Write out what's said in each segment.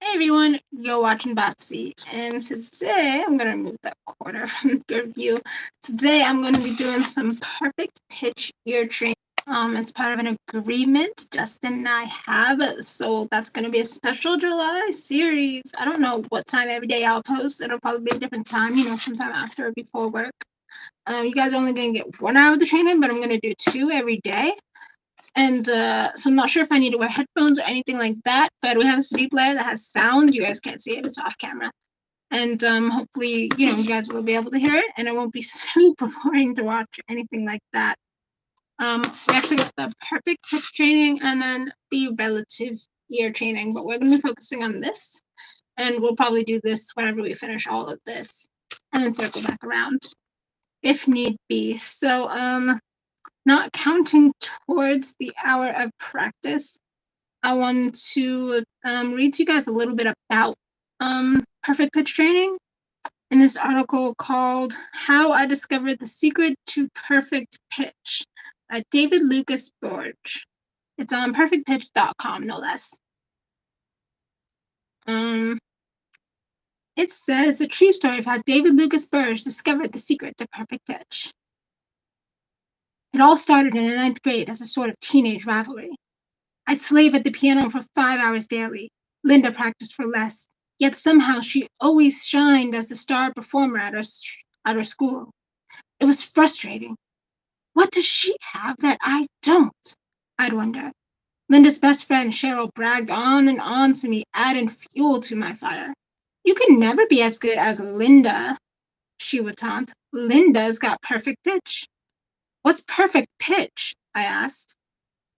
Hey everyone, you're watching Botsy, and today I'm gonna remove that quarter from your view. Today I'm gonna be doing some perfect pitch ear training. It's part of an agreement Justin and I have, so that's gonna be a special July series. I don't know what time every day I'll post. It'll probably be a different time, sometime after or before work. You guys are only gonna get 1 hour of the training, but I'm gonna do two every day. And so I'm not sure if I need to wear headphones or anything like that, but we have a CD player that has sound. You guys can't see it, it's off camera. And hopefully, you guys will be able to hear it and it won't be super boring to watch anything like that. We actually got the perfect pitch training and then the relative ear training, but we're going to be focusing on this. And we'll probably do this whenever we finish all of this and then circle back around if need be. So, not counting towards the hour of practice, I want to read to you guys a little bit about perfect pitch training in this article called How I Discovered the Secret to Perfect Pitch by David Lucas Borge. It's on perfectpitch.com, no less. It says the true story of how David Lucas Borge discovered the secret to perfect pitch. It all started in the 9th grade as a sort of teenage rivalry. I'd slave at the piano for 5 hours daily. Linda practiced for less, yet somehow she always shined as the star performer at our school. It was frustrating. What does she have that I don't? I'd wonder. Linda's best friend Cheryl bragged on and on to me, adding fuel to my fire. You can never be as good as Linda, she would taunt. Linda's got perfect pitch. What's perfect pitch? I asked.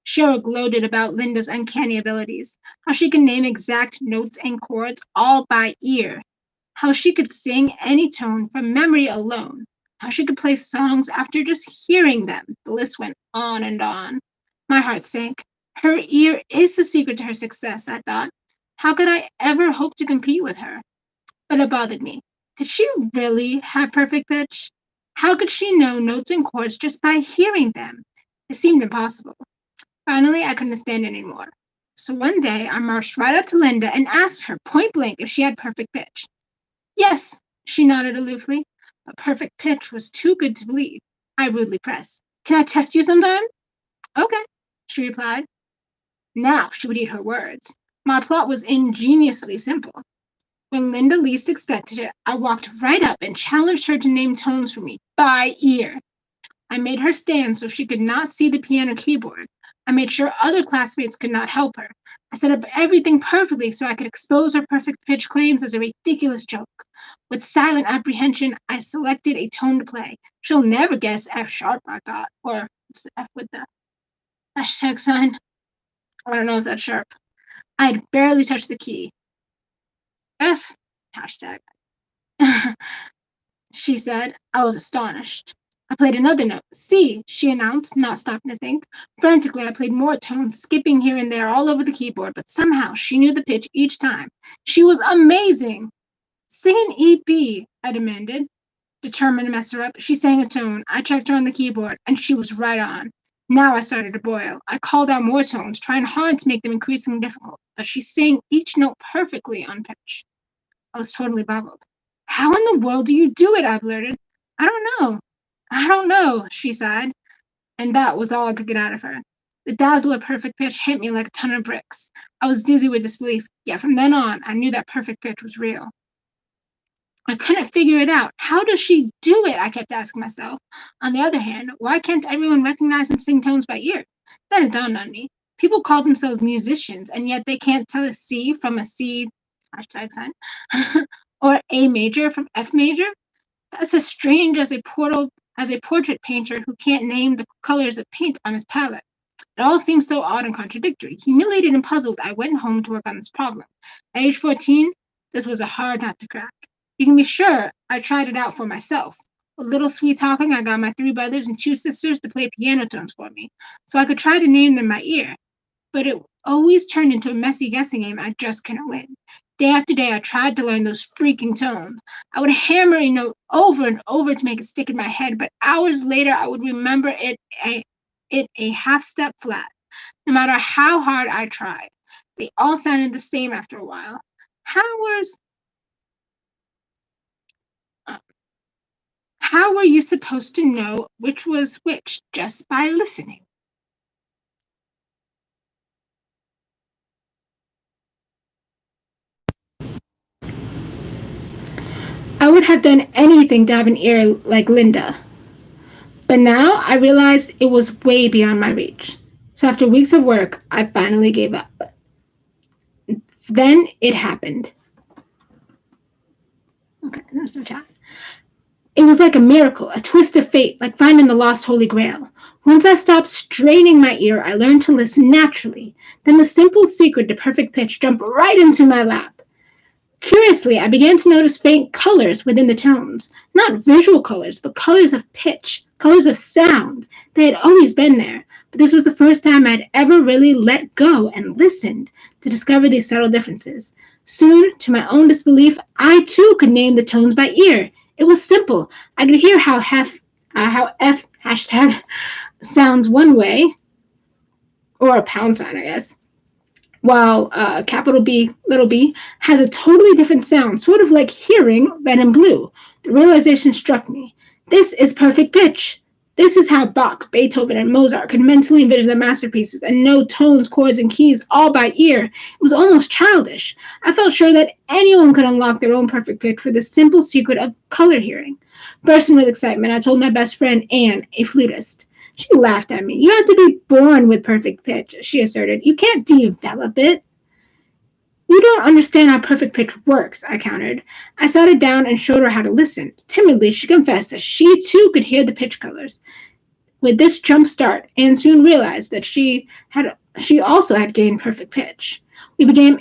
Cheryl gloated about Linda's uncanny abilities, how she could name exact notes and chords all by ear, how she could sing any tone from memory alone, how she could play songs after just hearing them. The list went on and on. My heart sank. Her ear is the secret to her success, I thought. How could I ever hope to compete with her? But it bothered me. Did she really have perfect pitch? How could she know notes and chords just by hearing them? It seemed impossible. Finally, I couldn't stand it anymore. So one day, I marched right up to Linda and asked her point blank if she had perfect pitch. Yes, she nodded aloofly, but perfect pitch was too good to believe. I rudely pressed. Can I test you sometime? Okay, she replied. Now she would eat her words. My plot was ingeniously simple. When Linda least expected it, I walked right up and challenged her to name tones for me by ear. I made her stand so she could not see the piano keyboard. I made sure other classmates could not help her. I set up everything perfectly so I could expose her perfect pitch claims as a ridiculous joke. With silent apprehension, I selected a tone to play. She'll never guess F sharp, I thought. Or it's the F with the hashtag sign. I don't know if that's sharp. I had barely touched the key. F hashtag. She said. I was astonished. I played another note. C, she announced, not stopping to think. Frantically, I played more tones, skipping here and there all over the keyboard, but somehow she knew the pitch each time. She was amazing. Sing an EB, I demanded. Determined to mess her up, she sang a tone. I checked her on the keyboard, and she was right on. Now I started to boil. I called out more tones, trying hard to make them increasingly difficult, but she sang each note perfectly on pitch. I was totally boggled. How in the world do you do it? I blurted. I don't know. I don't know, she sighed, and that was all I could get out of her. The dazzle of perfect pitch hit me like a ton of bricks. I was dizzy with disbelief, yet from then on, I knew that perfect pitch was real. I couldn't figure it out. How does she do it? I kept asking myself. On the other hand, why can't everyone recognize and sing tones by ear? Then it dawned on me. People call themselves musicians, and yet they can't tell a C from a C hashtag sign or A major from F major. That's as strange as a portrait painter who can't name the colors of paint on his palette. It all seems so odd and contradictory. Humiliated and puzzled, I went home to work on this problem. At age 14, this was a hard nut to crack. You can be sure I tried it out for myself. A little sweet talking, I got my 3 brothers and 2 sisters to play piano tones for me, so I could try to name them by ear. But it always turned into a messy guessing game I just couldn't win. Day after day, I tried to learn those freaking tones. I would hammer a note over and over to make it stick in my head, but hours later, I would remember it a half step flat. No matter how hard I tried, they all sounded the same after a while. Uh, how were you supposed to know which was which just by listening? I would have done anything to have an ear like Linda. But now I realized it was way beyond my reach. So after weeks of work, I finally gave up. Then it happened. Okay, there's no chat. It was like a miracle, a twist of fate, like finding the lost Holy Grail. Once I stopped straining my ear, I learned to listen naturally. Then the simple secret to perfect pitch jumped right into my lap. Curiously, I began to notice faint colors within the tones. Not visual colors, but colors of pitch, colors of sound. They had always been there, but this was the first time I'd ever really let go and listened to discover these subtle differences. Soon, to my own disbelief, I too could name the tones by ear. It was simple. I could hear how F hashtag sounds one way, or a pound sign, I guess, while capital B, little b, has a totally different sound, sort of like hearing red and blue. The realization struck me. This is perfect pitch. This is how Bach, Beethoven, and Mozart could mentally envision their masterpieces and know tones, chords, and keys all by ear. It was almost childish. I felt sure that anyone could unlock their own perfect pitch with the simple secret of color hearing. Bursting with excitement, I told my best friend, Anne, a flutist. She laughed at me. You have to be born with perfect pitch, she asserted. You can't develop it. You don't understand how perfect pitch works, I countered. I sat her down and showed her how to listen. Timidly, she confessed that she too could hear the pitch colors. With this jump start, Anne soon realized that she also had gained perfect pitch. We became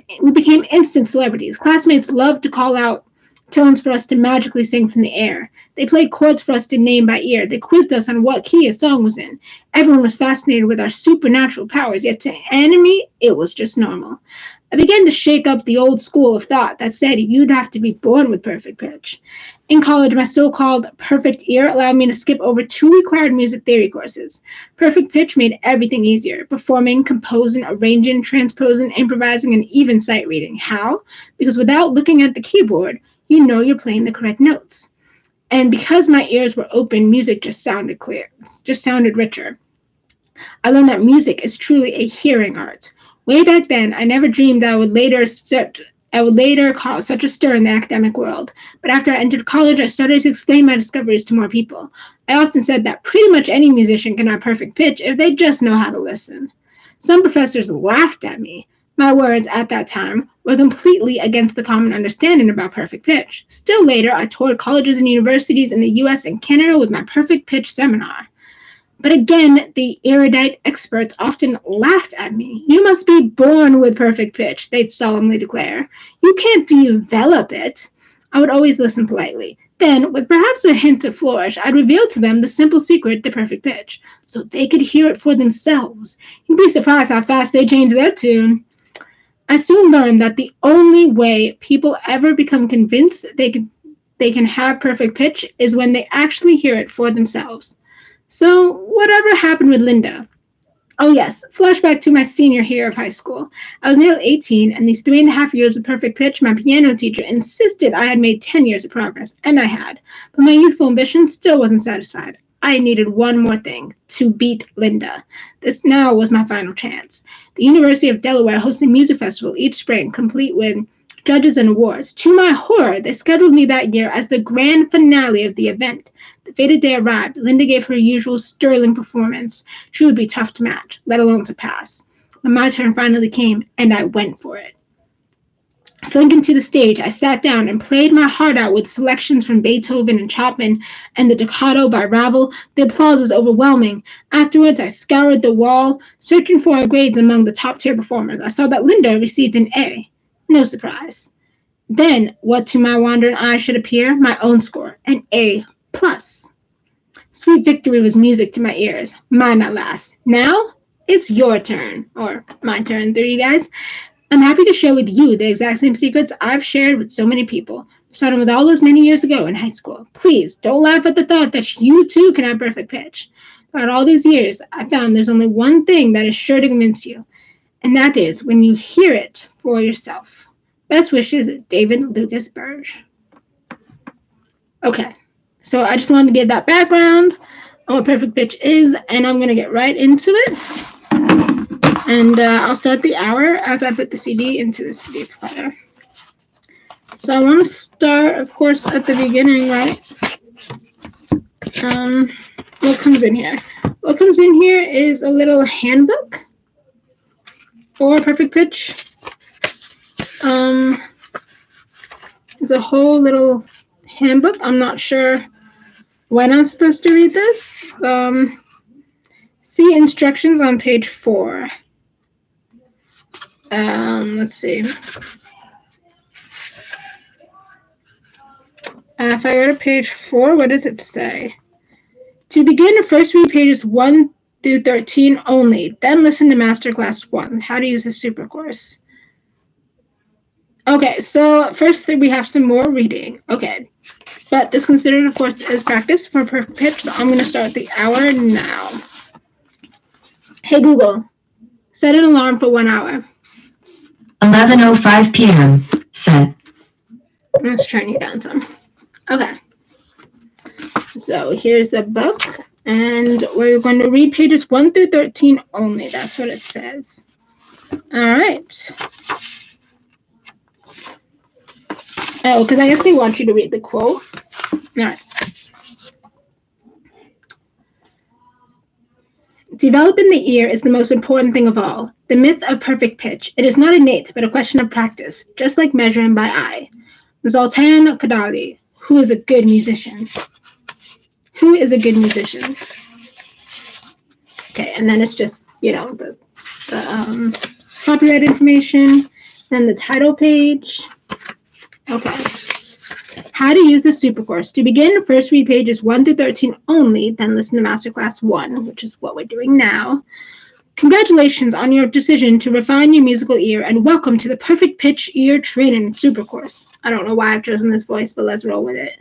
instant celebrities. Classmates loved to call out tones for us to magically sing from the air. They played chords for us to name by ear. They quizzed us on what key a song was in. Everyone was fascinated with our supernatural powers, yet to Anne, it was just normal. I began to shake up the old school of thought that said you'd have to be born with perfect pitch. In college, my so-called perfect ear allowed me to skip over 2 required music theory courses. Perfect pitch made everything easier: performing, composing, arranging, transposing, improvising, and even sight reading. How? Because without looking at the keyboard, you know you're playing the correct notes. And because my ears were open, music just sounded clear, just sounded richer. I learned that music is truly a hearing art. Way back then, I never dreamed I would later cause such a stir in the academic world. But after I entered college, I started to explain my discoveries to more people. I often said that pretty much any musician can have perfect pitch if they just know how to listen. Some professors laughed at me. My words at that time were completely against the common understanding about perfect pitch. Still later, I toured colleges and universities in the US and Canada with my perfect pitch seminar. But again, the erudite experts often laughed at me. You must be born with perfect pitch, they'd solemnly declare. You can't develop it. I would always listen politely. Then, with perhaps a hint of flourish, I'd reveal to them the simple secret to perfect pitch, so they could hear it for themselves. You'd be surprised how fast they change their tune. I soon learned that the only way people ever become convinced they can have perfect pitch is when they actually hear it for themselves. So, whatever happened with Linda? Oh, yes, flashback to my senior year of high school. I was nearly 18, and these 3.5 years of perfect pitch, my piano teacher insisted I had made 10 years of progress, and I had. But my youthful ambition still wasn't satisfied. I needed one more thing: to beat Linda. This now was my final chance. The University of Delaware hosts a music festival each spring, complete with judges and awards. To my horror, they scheduled me that year as the grand finale of the event. The fated day arrived. Linda gave her usual sterling performance. She would be tough to match, let alone surpass. When my turn finally came, and I went for it. Slinking to the stage, I sat down and played my heart out with selections from Beethoven and Chopin and the Toccata by Ravel. The applause was overwhelming. Afterwards, I scoured the wall, searching for our grades among the top-tier performers. I saw that Linda received an A. No surprise. Then, what to my wandering eye should appear? My own score, an A+. Sweet victory was music to my ears. Mine at last. Now, it's your turn. Or my turn, 3 guys. I'm happy to share with you the exact same secrets I've shared with so many people, starting with all those many years ago in high school. Please, don't laugh at the thought that you too can have perfect pitch. Throughout all these years, I found there's only one thing that is sure to convince you, and that is when you hear it for yourself. Best wishes, David Lucas Burge. Okay, so I just wanted to give that background on what perfect pitch is, and I'm going to get right into it. And I'll start the hour as I put the CD into the CD player. So I want to start, of course, at the beginning, right? What comes in here? What comes in here is a little handbook for perfect pitch. It's a whole little handbook. I'm not sure when I'm supposed to read this. See instructions on page 4. Let's see. If I go to page 4, what does it say? To begin, first read pages 1 through 13 only, then listen to Masterclass 1, how to use the Supercourse. Okay, so first we have some more reading. Okay, but this considered, of course, as practice for perfect pitch, so I'm going to start the hour now. Hey Google, set an alarm for 1 hour. 11:05 p.m. Set. Let's turn you down some. Okay. So here's the book, and we're going to read pages 1 through 13 only. That's what it says. All right. Oh, because I guess they want you to read the quote. All right. Developing the ear is the most important thing of all. The myth of perfect pitch. It is not innate, but a question of practice, just like measuring by eye. Zoltan Kodaly, who is a good musician? Who is a good musician? Okay, and then it's just, the copyright information, then the title page. Okay. How to use the Supercourse. To begin, first read pages 1 through 13 only, then listen to Masterclass 1, which is what we're doing now. Congratulations on your decision to refine your musical ear, and welcome to the Perfect Pitch Ear Training Supercourse. I don't know why I've chosen this voice, but let's roll with it.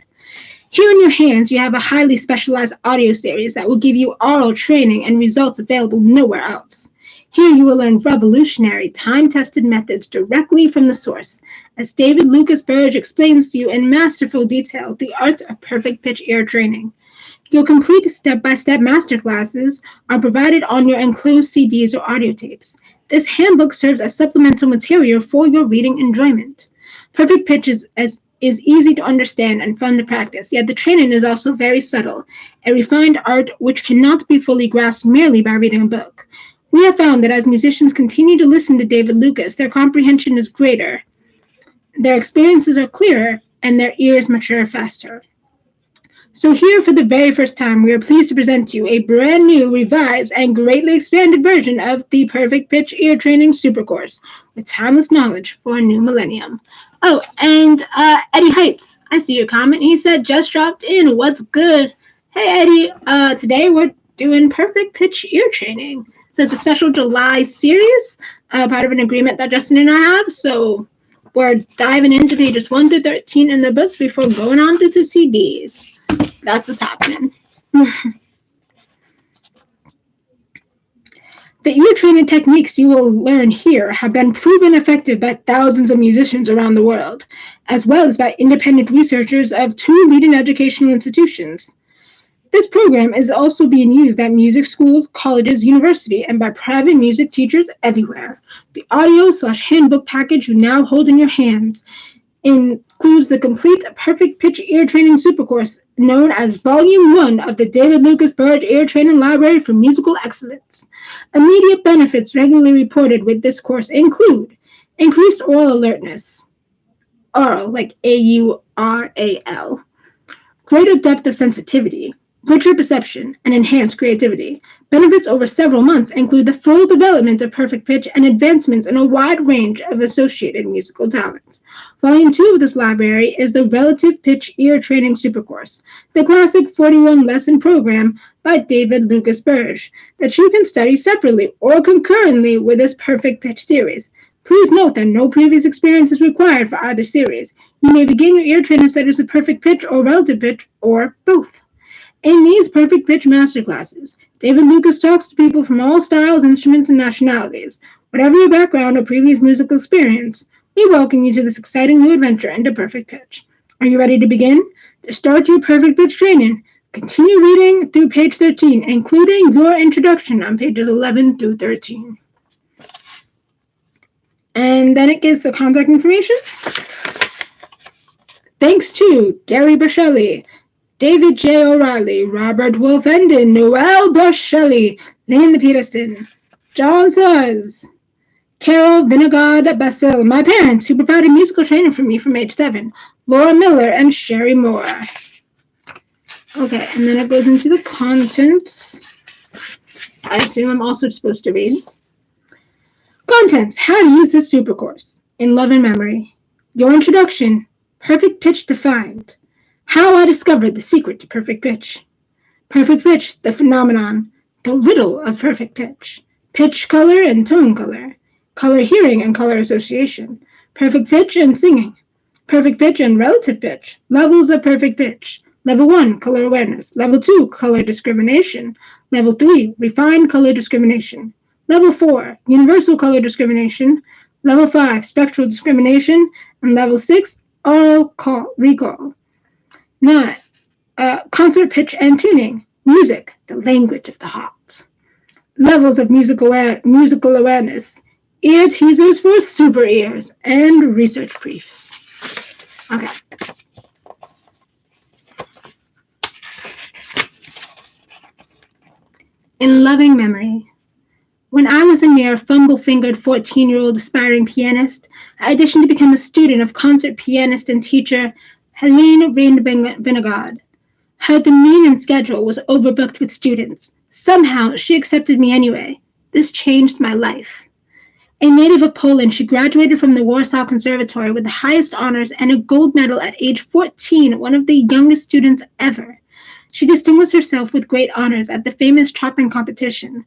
Here in your hands, you have a highly specialized audio series that will give you oral training and results available nowhere else. Here you will learn revolutionary, time-tested methods directly from the source, as David Lucas Burge explains to you in masterful detail the art of perfect pitch ear training. Your complete step-by-step masterclasses are provided on your enclosed CDs or audio tapes. This handbook serves as supplemental material for your reading enjoyment. Perfect pitch is easy to understand and fun to practice, yet the training is also very subtle, a refined art which cannot be fully grasped merely by reading a book. We have found that as musicians continue to listen to David Lucas, their comprehension is greater, their experiences are clearer, and their ears mature faster. So here, for the very first time, we are pleased to present you a brand new, revised, and greatly expanded version of the Perfect Pitch Ear Training Supercourse with timeless knowledge for a new millennium. Oh, and Eddie Heights, I see your comment. He said, just dropped in. What's good? Hey, Eddie. Today we're doing Perfect Pitch Ear Training. So it's a special July series, part of an agreement that Justin and I have. So we're diving into pages 1 through 13 in the book before going on to the CDs. That's what's happening. The ear training techniques you will learn here have been proven effective by thousands of musicians around the world, as well as by independent researchers of 2 leading educational institutions. This program is also being used at music schools, colleges, universities, and by private music teachers everywhere. The audio/handbook package you now hold in your hands includes the complete Perfect Pitch Ear Training Supercourse, known as Volume 1 of the David Lucas Burge Ear Training Library for Musical Excellence. Immediate benefits regularly reported with this course include increased oral alertness, oral, like A-U-R-A-L, greater depth of sensitivity, richer perception, and enhanced creativity. Benefits over several months include the full development of perfect pitch and advancements in a wide range of associated musical talents. Volume 2 of this library is the Relative Pitch Ear Training Supercourse, the classic 41-lesson program by David Lucas Burge, that you can study separately or concurrently with this perfect pitch series. Please note that no previous experience is required for either series. You may begin your ear training studies with perfect pitch or relative pitch, or both. In these perfect pitch masterclasses, David Lucas talks to people from all styles, instruments, and nationalities. Whatever your background or previous musical experience, We welcome you to this exciting new adventure into perfect pitch. Are you ready to begin? To start your perfect pitch training, continue reading through page 13, including your introduction on pages 11 through 13. And then it gives the contact information. Thanks to Gary Bushelli, David J. O'Reilly, Robert Wolfenden, Noel Bushelli, Lynn Peterson, John Soares, Carol Vinogard Basil, my parents who provided musical training for me from age 7, Laura Miller and Sherry Moore. Okay, and then it goes into the contents. I assume I'm also supposed to read. Contents, how to use this super course. In Love and Memory. Your introduction, perfect pitch defined. How I discovered the secret to perfect pitch. Perfect pitch, the phenomenon, the riddle of perfect pitch. Pitch color and tone color. Color hearing and color association. Perfect pitch and singing. Perfect pitch and relative pitch. Levels of perfect pitch. Level 1, color awareness. Level 2, color discrimination. Level 3, refined color discrimination. Level 4, universal color discrimination. Level 5, spectral discrimination. And Level 6, oral recall. 9, concert pitch and tuning. Music, the language of the heart. Levels of musical awareness. Ear teasers for super ears. And research briefs. Okay. In loving memory. When I was a mere fumble-fingered 14-year-old aspiring pianist, I auditioned to become a student of concert pianist and teacher Helene Vinogard. Her demeaning schedule was overbooked with students. Somehow, she accepted me anyway. This changed my life. A native of Poland, she graduated from the Warsaw Conservatory with the highest honors and a gold medal at age 14, one of the youngest students ever. She distinguished herself with great honors at the famous Chopin competition.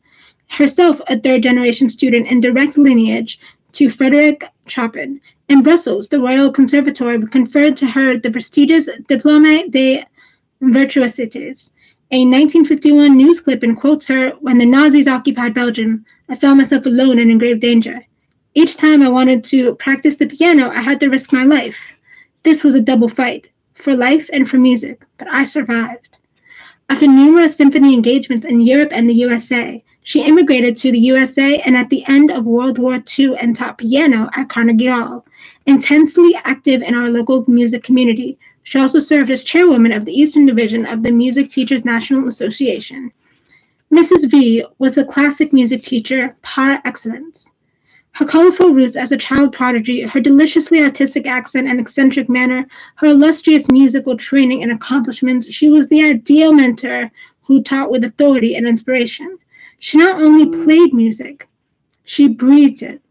Herself a third-generation student in direct lineage to Frédéric Chopin. In Brussels, the Royal Conservatory conferred to her the prestigious Diplôme des Virtuosités. A 1951 news clipping quotes her, "When the Nazis occupied Belgium, I found myself alone and in grave danger. Each time I wanted to practice the piano, I had to risk my life. This was a double fight, for life and for music, but I survived." After numerous symphony engagements in Europe and the USA, she immigrated to the USA and at the end of World War II and taught piano at Carnegie Hall. Intensely active in our local music community, she also served as chairwoman of the Eastern Division of the Music Teachers National Association. Mrs. V was the classic music teacher par excellence. Her colorful roots as a child prodigy, her deliciously artistic accent and eccentric manner, her illustrious musical training and accomplishments, she was the ideal mentor who taught with authority and inspiration. She not only played music, she breathed it.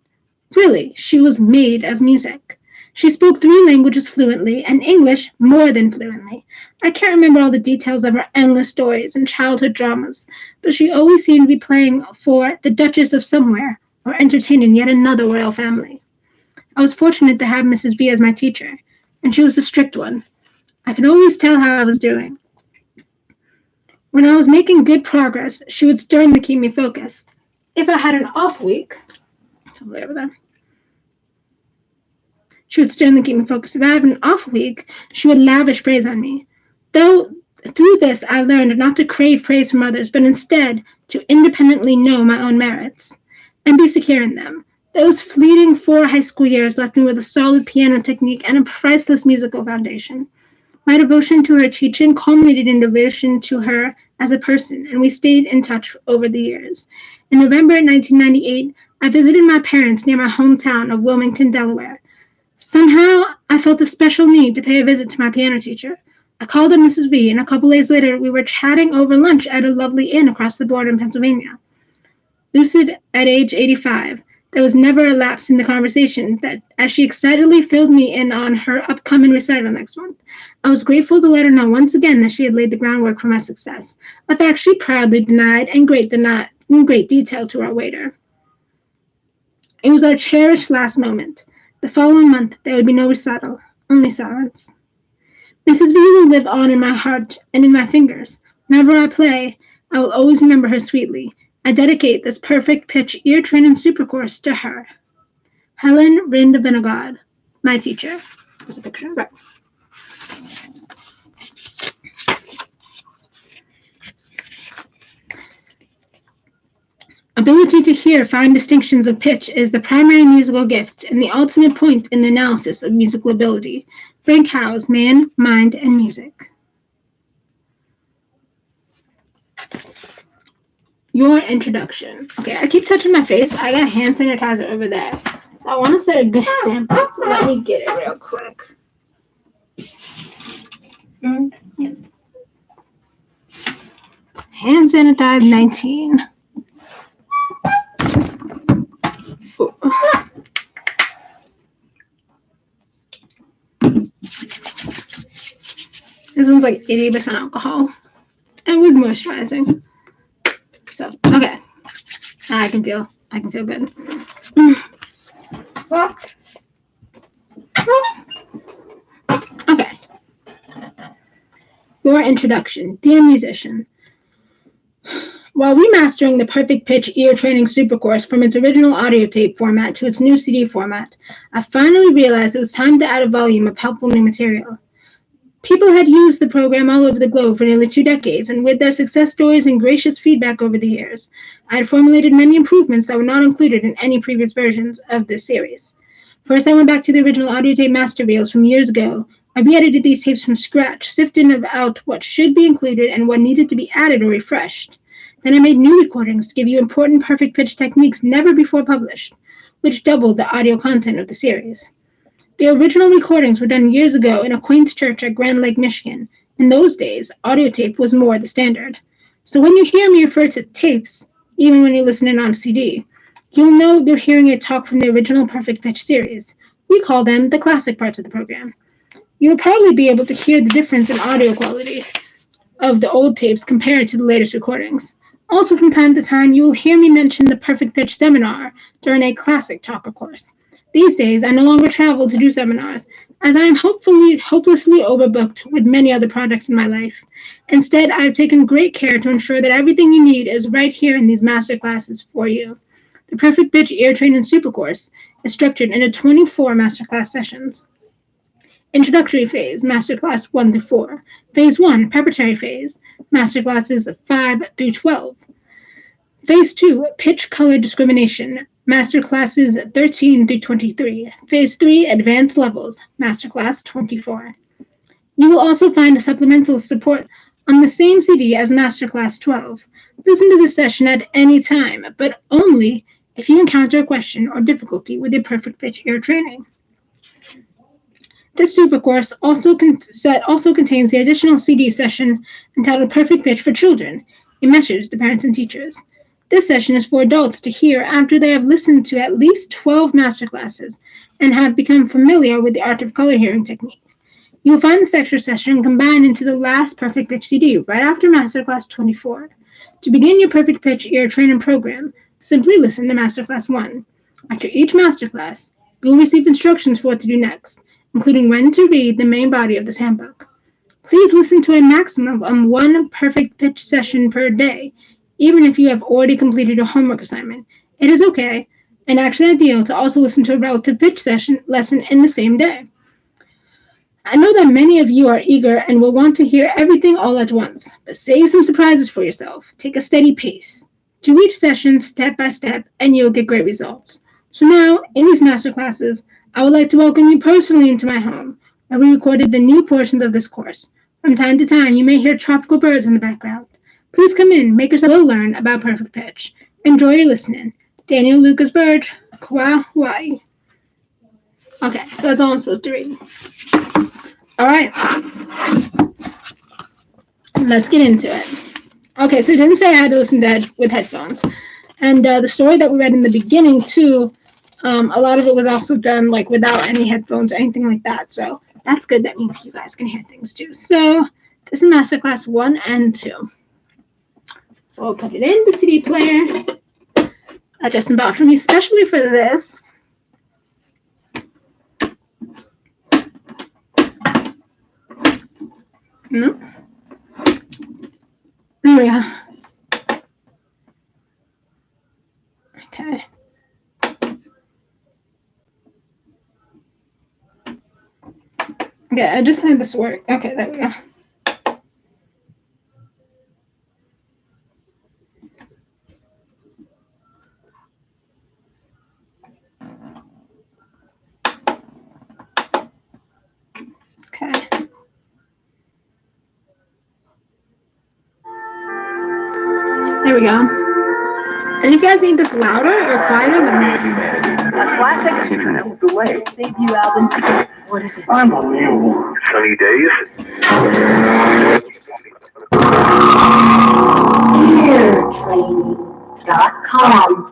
Really, she was made of music. She spoke 3 languages fluently and English more than fluently. I can't remember all the details of her endless stories and childhood dramas, but she always seemed to be playing for the Duchess of Somewhere or entertaining yet another royal family. I was fortunate to have Mrs. V as my teacher, and she was a strict one. I could always tell how I was doing. When I was making good progress, she would sternly keep me focused. If I had an off week, she would sternly keep me focused. If I had an off week, she would lavish praise on me. Though through this, I learned not to crave praise from others, but instead to independently know my own merits and be secure in them. Those fleeting 4 high school years left me with a solid piano technique and a priceless musical foundation. My devotion to her teaching culminated in devotion to her as a person, and we stayed in touch over the years. In November 1998, I visited my parents near my hometown of Wilmington, Delaware. Somehow, I felt a special need to pay a visit to my piano teacher. I called on Mrs. V, and a couple days later, we were chatting over lunch at a lovely inn across the border in Pennsylvania. Lucid at age 85, there was never a lapse in the conversation that, as she excitedly filled me in on her upcoming recital next month, I was grateful to let her know once again that she had laid the groundwork for my success, a fact she proudly denied in great detail to our waiter. It was our cherished last moment. The following month, there would be no recital, only silence. Mrs. V will live on in my heart and in my fingers. Whenever I play, I will always remember her sweetly. I dedicate this perfect pitch ear training super course to her. Helen Rinda-Vinogard, my teacher. There's a picture of her. Ability to hear fine distinctions of pitch is the primary musical gift and the ultimate point in the analysis of musical ability. Frank Howes, Man, Mind, and Music. Your introduction. Okay, I keep touching my face. I got hand sanitizer over there. So I want to set a good example. So let me get it real quick. Hand sanitize 19. Ooh. This one's like 80% alcohol and with moisturizing. So, okay. I can feel good. Okay. Your introduction. Dear musician, while remastering the Perfect Pitch ear training supercourse from its original audio tape format to its new CD format, I finally realized it was time to add a volume of helpful new material. People had used the program all over the globe for nearly 2 decades, and with their success stories and gracious feedback over the years, I had formulated many improvements that were not included in any previous versions of this series. First, I went back to the original audio tape master reels from years ago. I re-edited these tapes from scratch, sifting out what should be included and what needed to be added or refreshed. Then I made new recordings to give you important perfect pitch techniques never before published, which doubled the audio content of the series. The original recordings were done years ago in a quaint church at Grand Lake, Michigan. In those days, audio tape was more the standard. So when you hear me refer to tapes, even when you listen in on CD, you'll know you're hearing a talk from the original Perfect Pitch series. We call them the classic parts of the program. You'll probably be able to hear the difference in audio quality of the old tapes compared to the latest recordings. Also, from time to time, you will hear me mention the Perfect Pitch seminar during a classic talker course. These days, I no longer travel to do seminars, as I am hopelessly overbooked with many other projects in my life. Instead, I have taken great care to ensure that everything you need is right here in these master classes for you. The Perfect Pitch Ear Training Supercourse is structured into 24 masterclass sessions. Introductory phase, masterclass 1 through 4. Phase 1, preparatory phase, masterclasses 5 through 12. Phase 2, pitch color discrimination, masterclasses 13 through 23. Phase 3, advanced levels, masterclass 24. You will also find a supplemental support on the same CD as masterclass 12. Listen to this session at any time, but only if you encounter a question or difficulty with your Perfect Pitch ear training. This supercourse also contains the additional CD session entitled Perfect Pitch for Children. It measures the parents and teachers. This session is for adults to hear after they have listened to at least 12 masterclasses and have become familiar with the art of color hearing technique. You will find this extra session combined into the last Perfect Pitch CD right after Masterclass 24. To begin your Perfect Pitch ear training program, simply listen to Masterclass 1. After each masterclass, you will receive instructions for what to do next, including when to read the main body of this handbook. Please listen to a maximum of 1 Perfect Pitch session per day, even if you have already completed your homework assignment. It is okay, and actually ideal, to also listen to a relative pitch lesson in the same day. I know that many of you are eager and will want to hear everything all at once, but save some surprises for yourself. Take a steady pace. Do each session step by step, and you'll get great results. So now, in these masterclasses, I would like to welcome you personally into my home, where we recorded the new portions of this course. From time to time, you may hear tropical birds in the background. Please come in, make yourself learn about Perfect Pitch. Enjoy your listening. Daniel Lucas Burge, Kauai, Hawaii. Okay, so that's all I'm supposed to read. All right, let's get into it. Okay, so it didn't say I had to listen to it with headphones. And the story that we read in the beginning, too, a lot of it was also done like without any headphones or anything like that. So that's good. That means you guys can hear things, too. So this is Masterclass 1 and 2. So I'll put it in the CD player. Justin bought for me especially for this. There we go. Okay. Yeah, I just need this to work. Okay, there we go. Okay. There we go. And you guys need this louder or quieter than that? A classic delay. debut album. What is it? Unbelievable. Sunny days. Eartraining.com.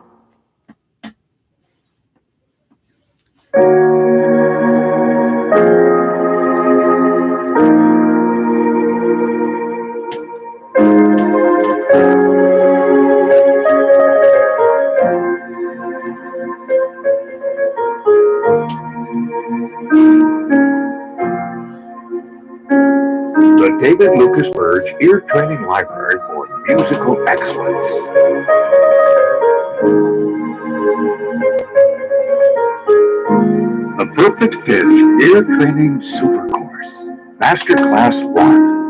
The David Lucas Burge Ear Training Library for Musical Excellence. The Perfect Pitch Ear Training Super Course. Masterclass 1.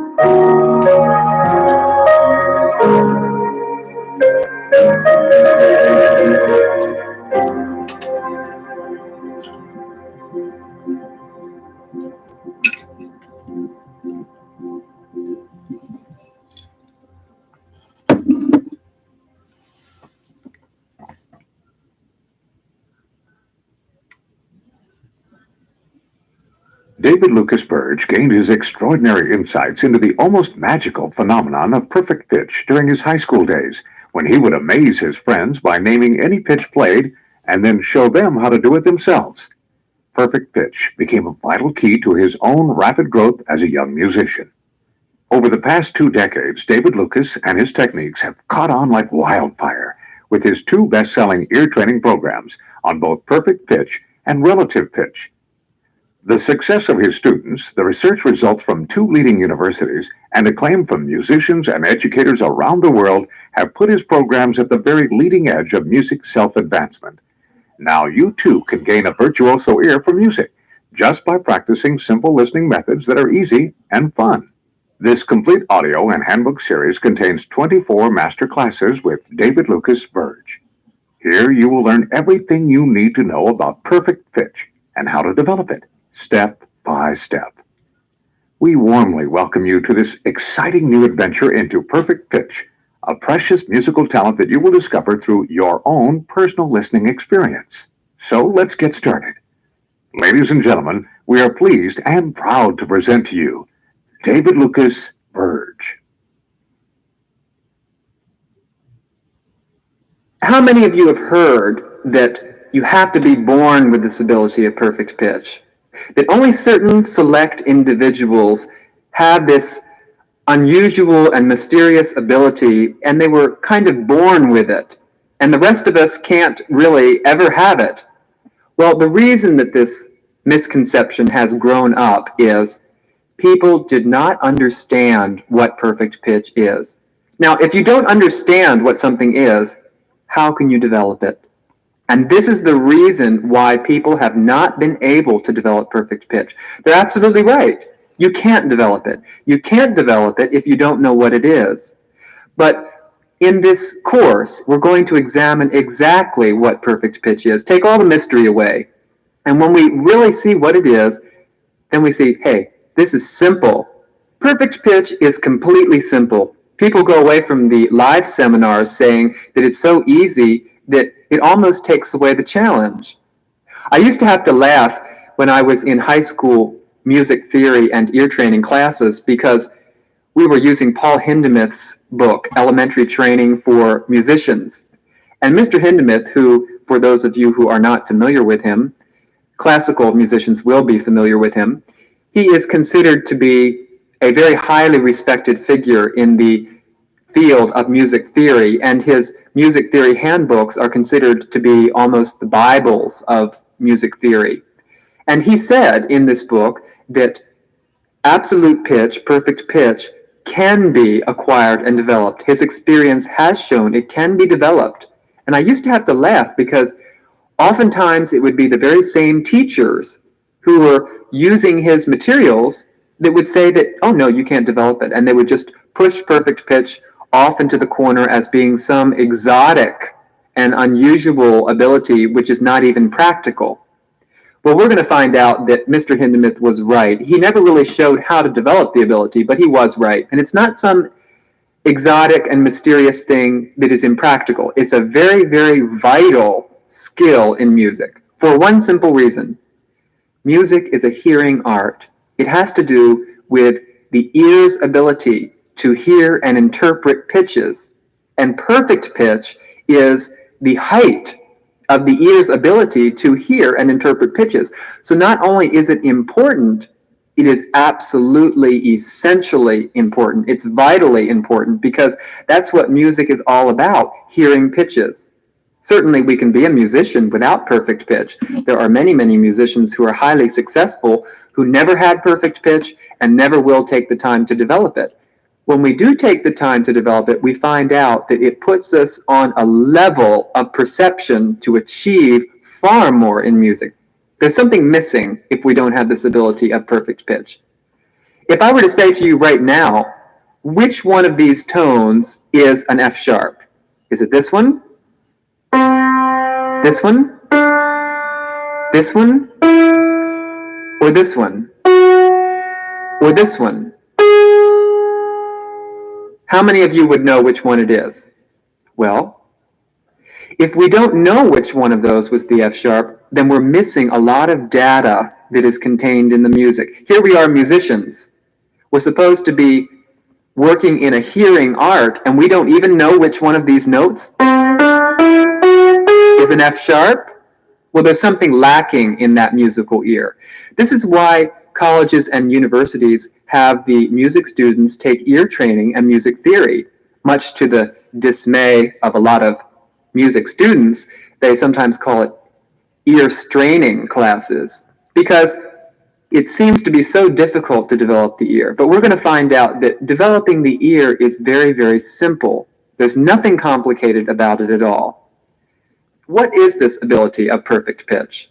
David Lucas Burge gained his extraordinary insights into the almost magical phenomenon of perfect pitch during his high school days, when he would amaze his friends by naming any pitch played and then show them how to do it themselves. Perfect pitch became a vital key to his own rapid growth as a young musician. Over the past 2 decades, David Lucas and his techniques have caught on like wildfire with his 2 best-selling ear training programs on both perfect pitch and relative pitch. The success of his students, the research results from 2 leading universities, and acclaim from musicians and educators around the world have put his programs at the very leading edge of music self-advancement. Now you too can gain a virtuoso ear for music just by practicing simple listening methods that are easy and fun. This complete audio and handbook series contains 24 master classes with David Lucas Burge. Here you will learn everything you need to know about perfect pitch and how to develop it, step by step. We warmly welcome you to this exciting new adventure into perfect pitch, a precious musical talent that you will discover through your own personal listening experience. So let's get started. Ladies and gentlemen, we are pleased and proud to present to you David Lucas Burge. How many of you have heard that you have to be born with this ability of perfect pitch? That only certain select individuals have this unusual and mysterious ability, and they were kind of born with it, and the rest of us can't really ever have it? Well, the reason that this misconception has grown up is people did not understand what perfect pitch is. Now, if you don't understand what something is, how can you develop it? And this is the reason why people have not been able to develop perfect pitch. They're absolutely right. You can't develop it. You can't develop it if you don't know what it is. But in this course, we're going to examine exactly what perfect pitch is. Take all the mystery away. And when we really see what it is, then we see, hey, this is simple. Perfect pitch is completely simple. People go away from the live seminars saying that it's so easy that it almost takes away the challenge. I used to have to laugh when I was in high school music theory and ear training classes because we were using Paul Hindemith's book, Elementary Training for Musicians. And Mr. Hindemith, who, for those of you who are not familiar with him, classical musicians will be familiar with him, he is considered to be a very highly respected figure in the field of music theory, and his music theory handbooks are considered to be almost the Bibles of music theory. And he said in this book that absolute pitch, perfect pitch, can be acquired and developed. His experience has shown it can be developed. And I used to have to laugh because oftentimes it would be the very same teachers who were using his materials that would say that, oh no, you can't develop it. And they would just push perfect pitch off into the corner as being some exotic and unusual ability, which is not even practical. Well, we're going to find out that Mr. Hindemith was right. He never really showed how to develop the ability, but he was right. And it's not some exotic and mysterious thing that is impractical. It's a very, very vital skill in music for one simple reason. Music is a hearing art. It has to do with the ear's ability to hear and interpret pitches. And perfect pitch is the height of the ear's ability to hear and interpret pitches. So not only is it important, it is absolutely, essentially important. It's vitally important because that's what music is all about, hearing pitches. Certainly we can be a musician without perfect pitch. There are many, many musicians who are highly successful who never had perfect pitch and never will take the time to develop it. When we do take the time to develop it, we find out that it puts us on a level of perception to achieve far more in music. There's something missing if we don't have this ability of perfect pitch. If I were to say to you right now, which one of these tones is an F sharp? Is it this one? This one? This one? Or this one? Or this one? How many of you would know which one it is? Well, if we don't know which one of those was the F sharp, then we're missing a lot of data that is contained in the music. Here we are musicians. We're supposed to be working in a hearing art, and we don't even know which one of these notes is an F sharp. Well, there's something lacking in that musical ear. This is why colleges and universities have the music students take ear training and music theory. Much to the dismay of a lot of music students, they sometimes call it ear straining classes because it seems to be so difficult to develop the ear. But we're going to find out that developing the ear is very, very simple. There's nothing complicated about it at all. What is this ability of perfect pitch?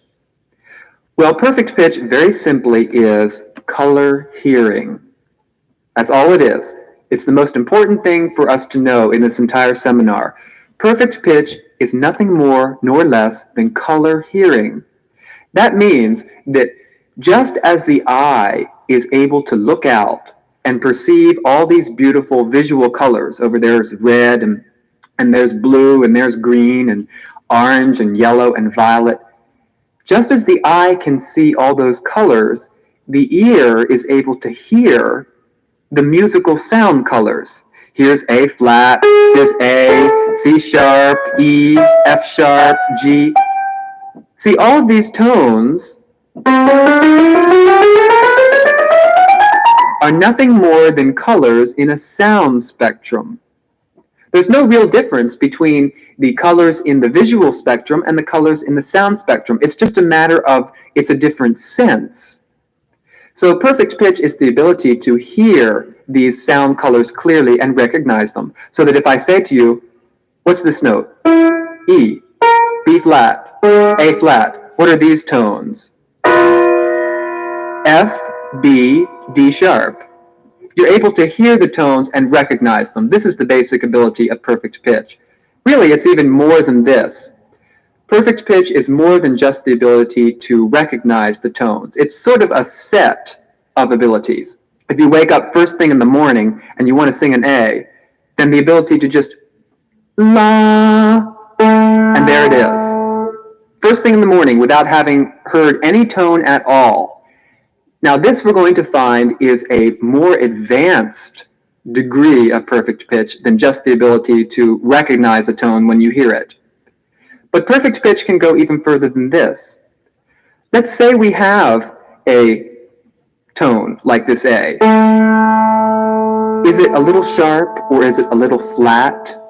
Well, perfect pitch very simply is color hearing. That's all it is. It's the most important thing for us to know in this entire seminar. Perfect pitch is nothing more nor less than color hearing. That means that just as the eye is able to look out and perceive all these beautiful visual colors, over there's red and there's blue and there's green and orange and yellow and violet, just as the eye can see all those colors, the ear is able to hear the musical sound colors. Here's A flat, here's A, C sharp, E, F sharp, G. See, all of these tones are nothing more than colors in a sound spectrum. There's no real difference between the colors in the visual spectrum and the colors in the sound spectrum. It's just a matter of it's a different sense. So perfect pitch is the ability to hear these sound colors clearly and recognize them. So that if I say to you, what's this note? E, B flat, A flat. What are these tones? F, B, D sharp. You're able to hear the tones and recognize them. This is the basic ability of perfect pitch. Really, it's even more than this. Perfect pitch is more than just the ability to recognize the tones. It's sort of a set of abilities. If you wake up first thing in the morning and you want to sing an A, then the ability to just la, and there it is. First thing in the morning without having heard any tone at all. Now this we're going to find is a more advanced degree of perfect pitch than just the ability to recognize a tone when you hear it. But perfect pitch can go even further than this. Let's say we have a tone like this A. Is it a little sharp or is it a little flat?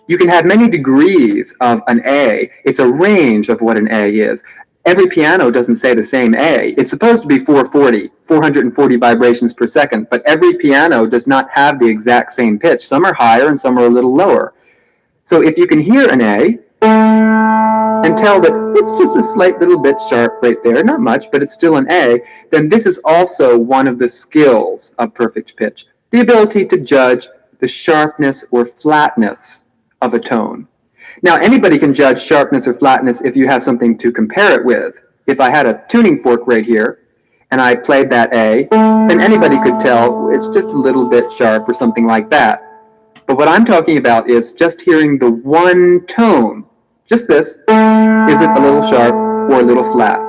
You can have many degrees of an A. It's a range of what an A is. Every piano doesn't say the same A. It's supposed to be 440 vibrations per second, but every piano does not have the exact same pitch. Some are higher and some are a little lower. So if you can hear an A, and tell that it's just a slight little bit sharp right there, not much, but it's still an A, then this is also one of the skills of perfect pitch, the ability to judge the sharpness or flatness of a tone. Now, anybody can judge sharpness or flatness if you have something to compare it with. If I had a tuning fork right here, and I played that A, then anybody could tell it's just a little bit sharp or something like that. But what I'm talking about is just hearing the one tone, just this, is it a little sharp or a little flat?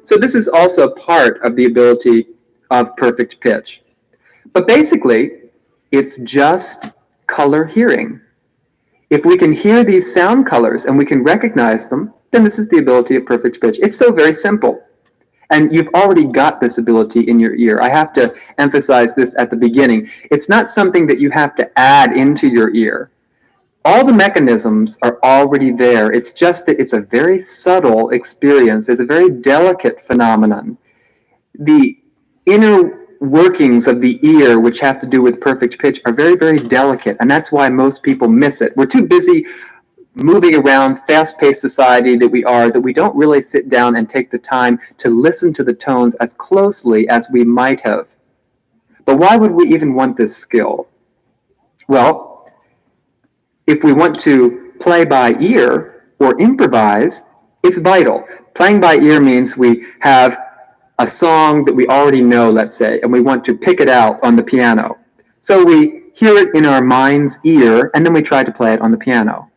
So this is also part of the ability of perfect pitch. But basically, it's just color hearing. If we can hear these sound colors and we can recognize them, then this is the ability of perfect pitch. It's so very simple. And you've already got this ability in your ear. I have to emphasize this at the beginning. It's not something that you have to add into your ear. All the mechanisms are already there. It's just that it's a very subtle experience. It's a very delicate phenomenon. The inner workings of the ear, which have to do with perfect pitch, are very, very delicate, and that's why most people miss it. We're too busy moving around, fast-paced society that we are, that we don't really sit down and take the time to listen to the tones as closely as we might have. But why would we even want this skill? Well, if we want to play by ear or improvise, it's vital. Playing by ear means we have a song that we already know, let's say, and we want to pick it out on the piano. So we hear it in our mind's ear, and then we try to play it on the piano.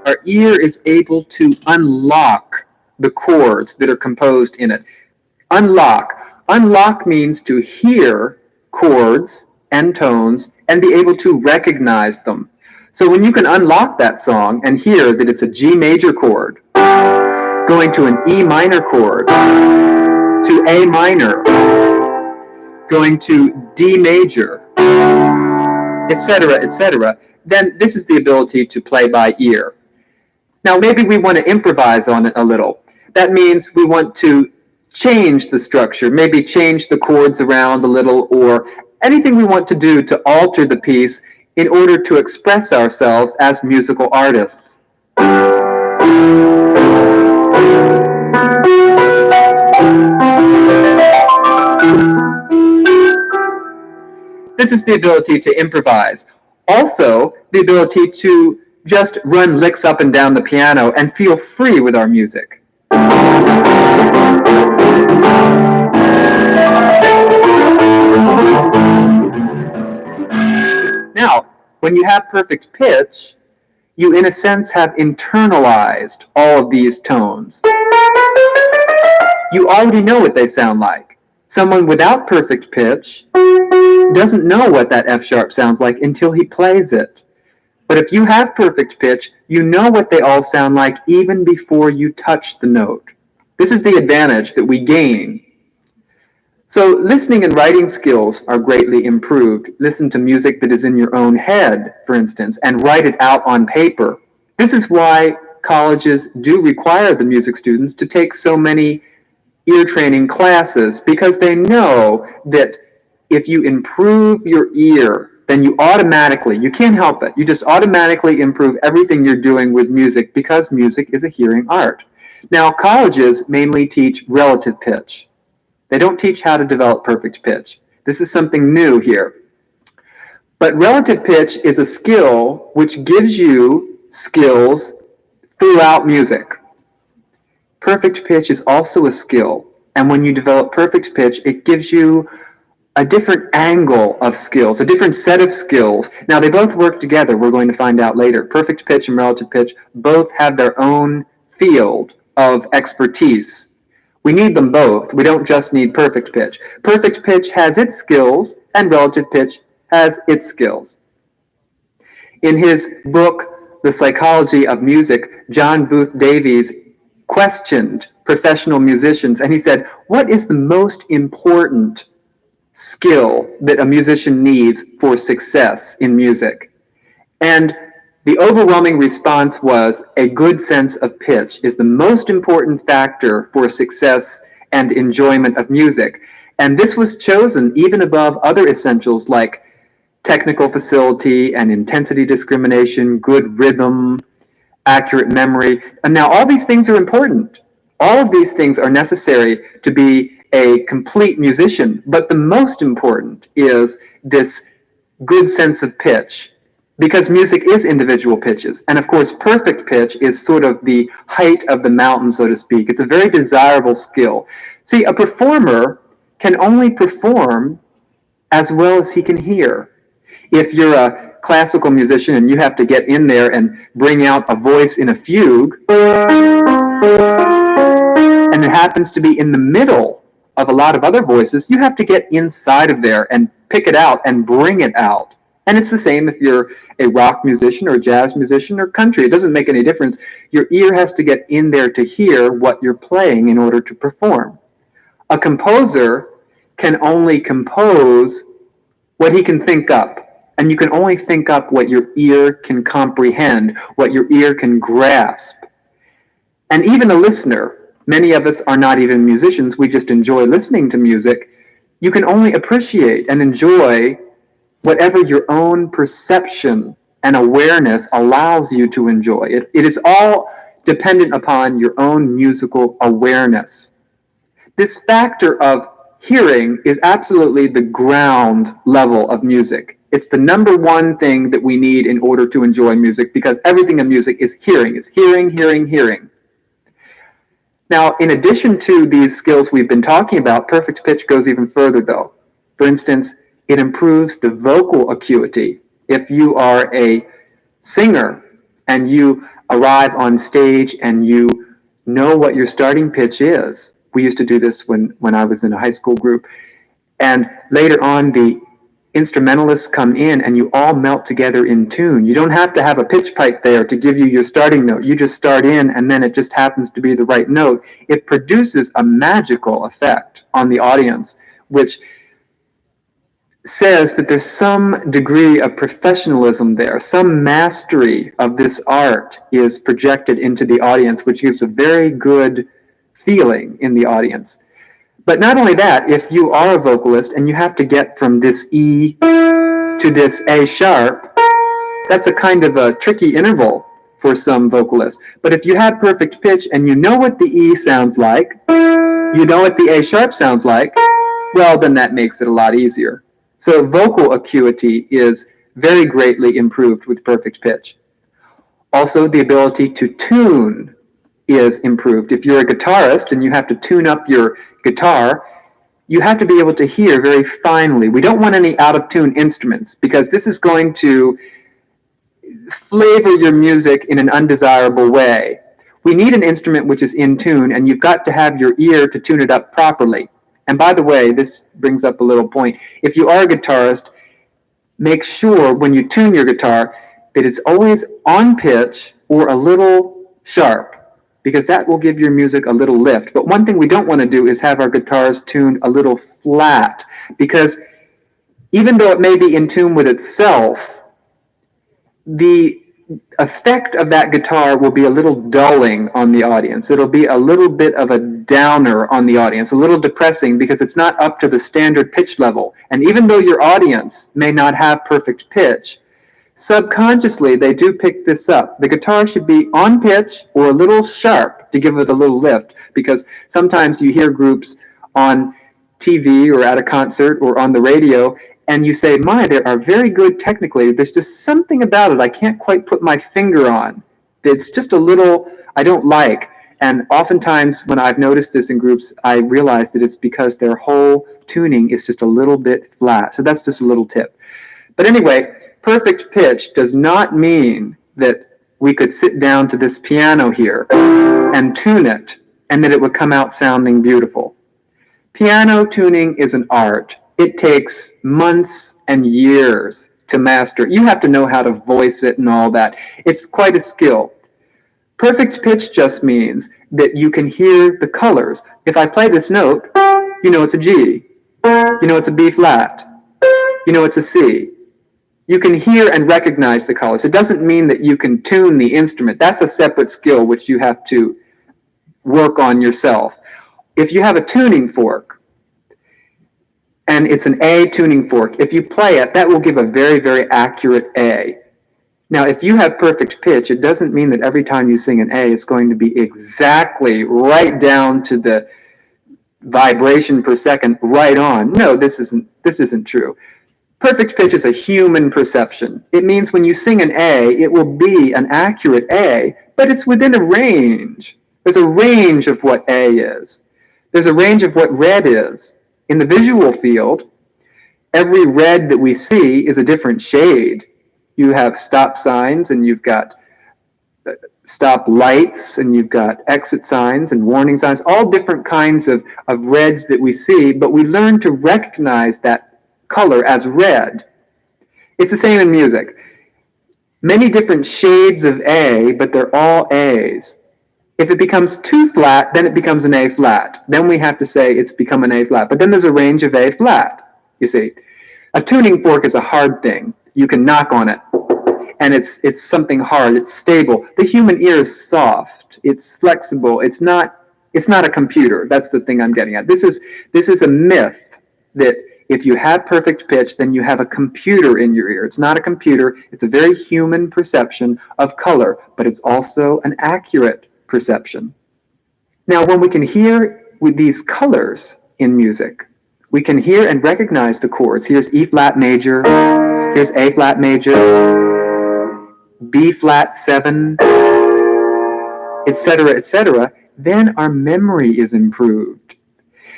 Our ear is able to unlock the chords that are composed in it. Unlock. Unlock means to hear chords and tones and be able to recognize them. So when you can unlock that song and hear that it's a G major chord, going to an E minor chord, to A minor, going to D major, etc., then this is the ability to play by ear. Now maybe we want to improvise on it a little. That means we want to change the structure, maybe change the chords around a little, or anything we want to do to alter the piece in order to express ourselves as musical artists. This is the ability to improvise. Also, the ability to just run licks up and down the piano and feel free with our music. Now, when you have perfect pitch, you in a sense have internalized all of these tones. You already know what they sound like. Someone without perfect pitch doesn't know what that F sharp sounds like until he plays it. But if you have perfect pitch, you know what they all sound like even before you touch the note. This is the advantage that we gain. So listening and writing skills are greatly improved. Listen to music that is in your own head, for instance, and write it out on paper. This is why colleges do require the music students to take so many ear training classes, because they know that if you improve your ear, then you can't help it, you just automatically improve everything you're doing with music, because music is a hearing art. Now, colleges mainly teach relative pitch. They don't teach how to develop perfect pitch. This is something new here. But relative pitch is a skill which gives you skills throughout music. Perfect pitch is also a skill, and when you develop perfect pitch, it gives you a different angle of skills, a different set of skills. Now, they both work together, we're going to find out later. Perfect pitch and relative pitch both have their own field of expertise. We need them both. We don't just need perfect pitch. Perfect pitch has its skills, and relative pitch has its skills. In his book, The Psychology of Music, John Booth Davies questioned professional musicians, and he said, what is the most important skill that a musician needs for success in music? And the overwhelming response was a good sense of pitch is the most important factor for success and enjoyment of music. And this was chosen even above other essentials like technical facility and intensity discrimination, good rhythm, accurate memory. And now all these things are important. All of these things are necessary to be a complete musician. But the most important is this good sense of pitch, because music is individual pitches. And of course, perfect pitch is sort of the height of the mountain, so to speak. It's a very desirable skill. See, a performer can only perform as well as he can hear. If you're a classical musician and you have to get in there and bring out a voice in a fugue, and it happens to be in the middle of a lot of other voices, you have to get inside of there and pick it out and bring it out. And it's the same if you're a rock musician or a jazz musician or country. It doesn't make any difference. Your ear has to get in there to hear what you're playing in order to perform. A composer can only compose what he can think up. And you can only think up what your ear can comprehend, what your ear can grasp. And even a listener, many of us are not even musicians, we just enjoy listening to music. You can only appreciate and enjoy whatever your own perception and awareness allows you to enjoy. It is all dependent upon your own musical awareness. This factor of hearing is absolutely the ground level of music. It's the number one thing that we need in order to enjoy music, because everything in music is hearing. It's hearing, hearing, hearing. Now, in addition to these skills we've been talking about, perfect pitch goes even further, though. For instance, it improves the vocal acuity. If you are a singer and you arrive on stage and you know what your starting pitch is, we used to do this when I was in a high school group, and later on the instrumentalists come in and you all melt together in tune. You don't have to have a pitch pipe there to give you your starting note. You just start in and then it just happens to be the right note. It produces a magical effect on the audience, which says that there's some degree of professionalism there, some mastery of this art is projected into the audience, which gives a very good feeling in the audience. But not only that, if you are a vocalist and you have to get from this E to this A sharp, that's a kind of a tricky interval for some vocalists. But if you have perfect pitch and you know what the E sounds like, you know what the A sharp sounds like, well, then that makes it a lot easier. So vocal acuity is very greatly improved with perfect pitch. Also, the ability to tune is improved. If you're a guitarist and you have to tune up your guitar, you have to be able to hear very finely. We don't want any out-of-tune instruments, because this is going to flavor your music in an undesirable way. We need an instrument which is in tune, and you've got to have your ear to tune it up properly. And by the way, this brings up a little point. If you are a guitarist, make sure when you tune your guitar that it's always on pitch or a little sharp, because that will give your music a little lift. But one thing we don't want to do is have our guitars tuned a little flat, because even though it may be in tune with itself, the effect of that guitar will be a little dulling on the audience. It'll be a little bit of a downer on the audience, a little depressing, because it's not up to the standard pitch level. And even though your audience may not have perfect pitch, subconsciously they do pick this up. The guitar should be on pitch or a little sharp to give it a little lift, because sometimes you hear groups on TV or at a concert or on the radio, and you say, my, they are very good technically. There's just something about it I can't quite put my finger on. It's just a little I don't like. And oftentimes when I've noticed this in groups, I realize that it's because their whole tuning is just a little bit flat. So that's just a little tip. But anyway, perfect pitch does not mean that we could sit down to this piano here and tune it and that it would come out sounding beautiful. Piano tuning is an art. It takes months and years to master. You have to know how to voice it and all that. It's quite a skill. Perfect pitch just means that you can hear the colors. If I play this note, you know it's a G. You know it's a B flat. You know it's a C. You can hear and recognize the colors. It doesn't mean that you can tune the instrument. That's a separate skill which you have to work on yourself. If you have a tuning fork, and it's an A tuning fork, if you play it, that will give a very, very accurate A. Now, if you have perfect pitch, it doesn't mean that every time you sing an A, it's going to be exactly right down to the vibration per second, right on. No, this isn't true. Perfect pitch is a human perception. It means when you sing an A, it will be an accurate A, but it's within a range. There's a range of what A is. There's a range of what red is. In the visual field, every red that we see is a different shade. You have stop signs, and you've got stop lights, and you've got exit signs and warning signs, all different kinds of reds that we see, but we learn to recognize that color as red. It's the same in music. Many different shades of A, but they're all A's. If it becomes too flat, then it becomes an A flat. Then we have to say it's become an A flat. But then there's a range of A flat, you see. A tuning fork is a hard thing. You can knock on it, and it's something hard. It's stable. The human ear is soft. It's flexible. It's not a computer. That's the thing I'm getting at. This is a myth that if you have perfect pitch, then you have a computer in your ear. It's not a computer. It's a very human perception of color, but it's also an accurate perception. Now, when we can hear with these colors in music, we can hear and recognize the chords. Here's E flat major, here's A flat major, B flat 7, etc. Then our memory is improved.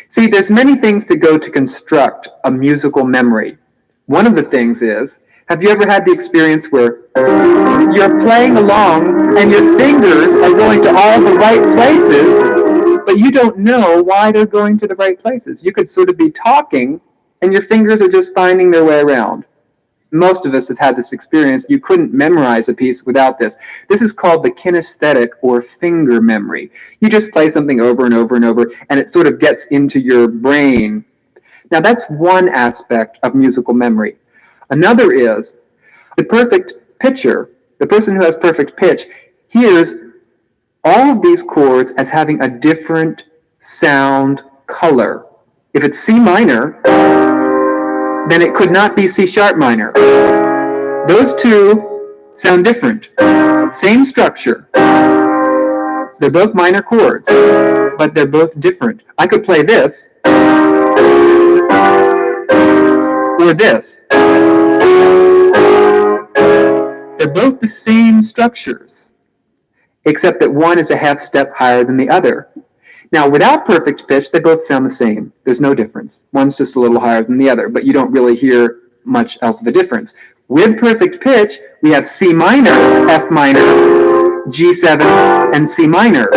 See, there's many things that go to construct a musical memory. One of the things is, have you ever had the experience where you're playing along and your fingers are going to all the right places, but you don't know why they're going to the right places? You could sort of be talking and your fingers are just finding their way around. Most of us have had this experience. You couldn't memorize a piece without this. This is called the kinesthetic or finger memory. You just play something over and over and over, and it sort of gets into your brain. Now, that's one aspect of musical memory. Another is the perfect pitcher, the person who has perfect pitch, hears all of these chords as having a different sound color. If it's C minor, then it could not be C sharp minor. Those two sound different. Same structure. They're both minor chords, but they're both different. I could play this or this. They're both the same structures, except that one is a half step higher than the other. Now, without perfect pitch, they both sound the same. There's no difference. One's just a little higher than the other, but you don't really hear much else of a difference. With perfect pitch, we have C minor, F minor, G7, and C minor.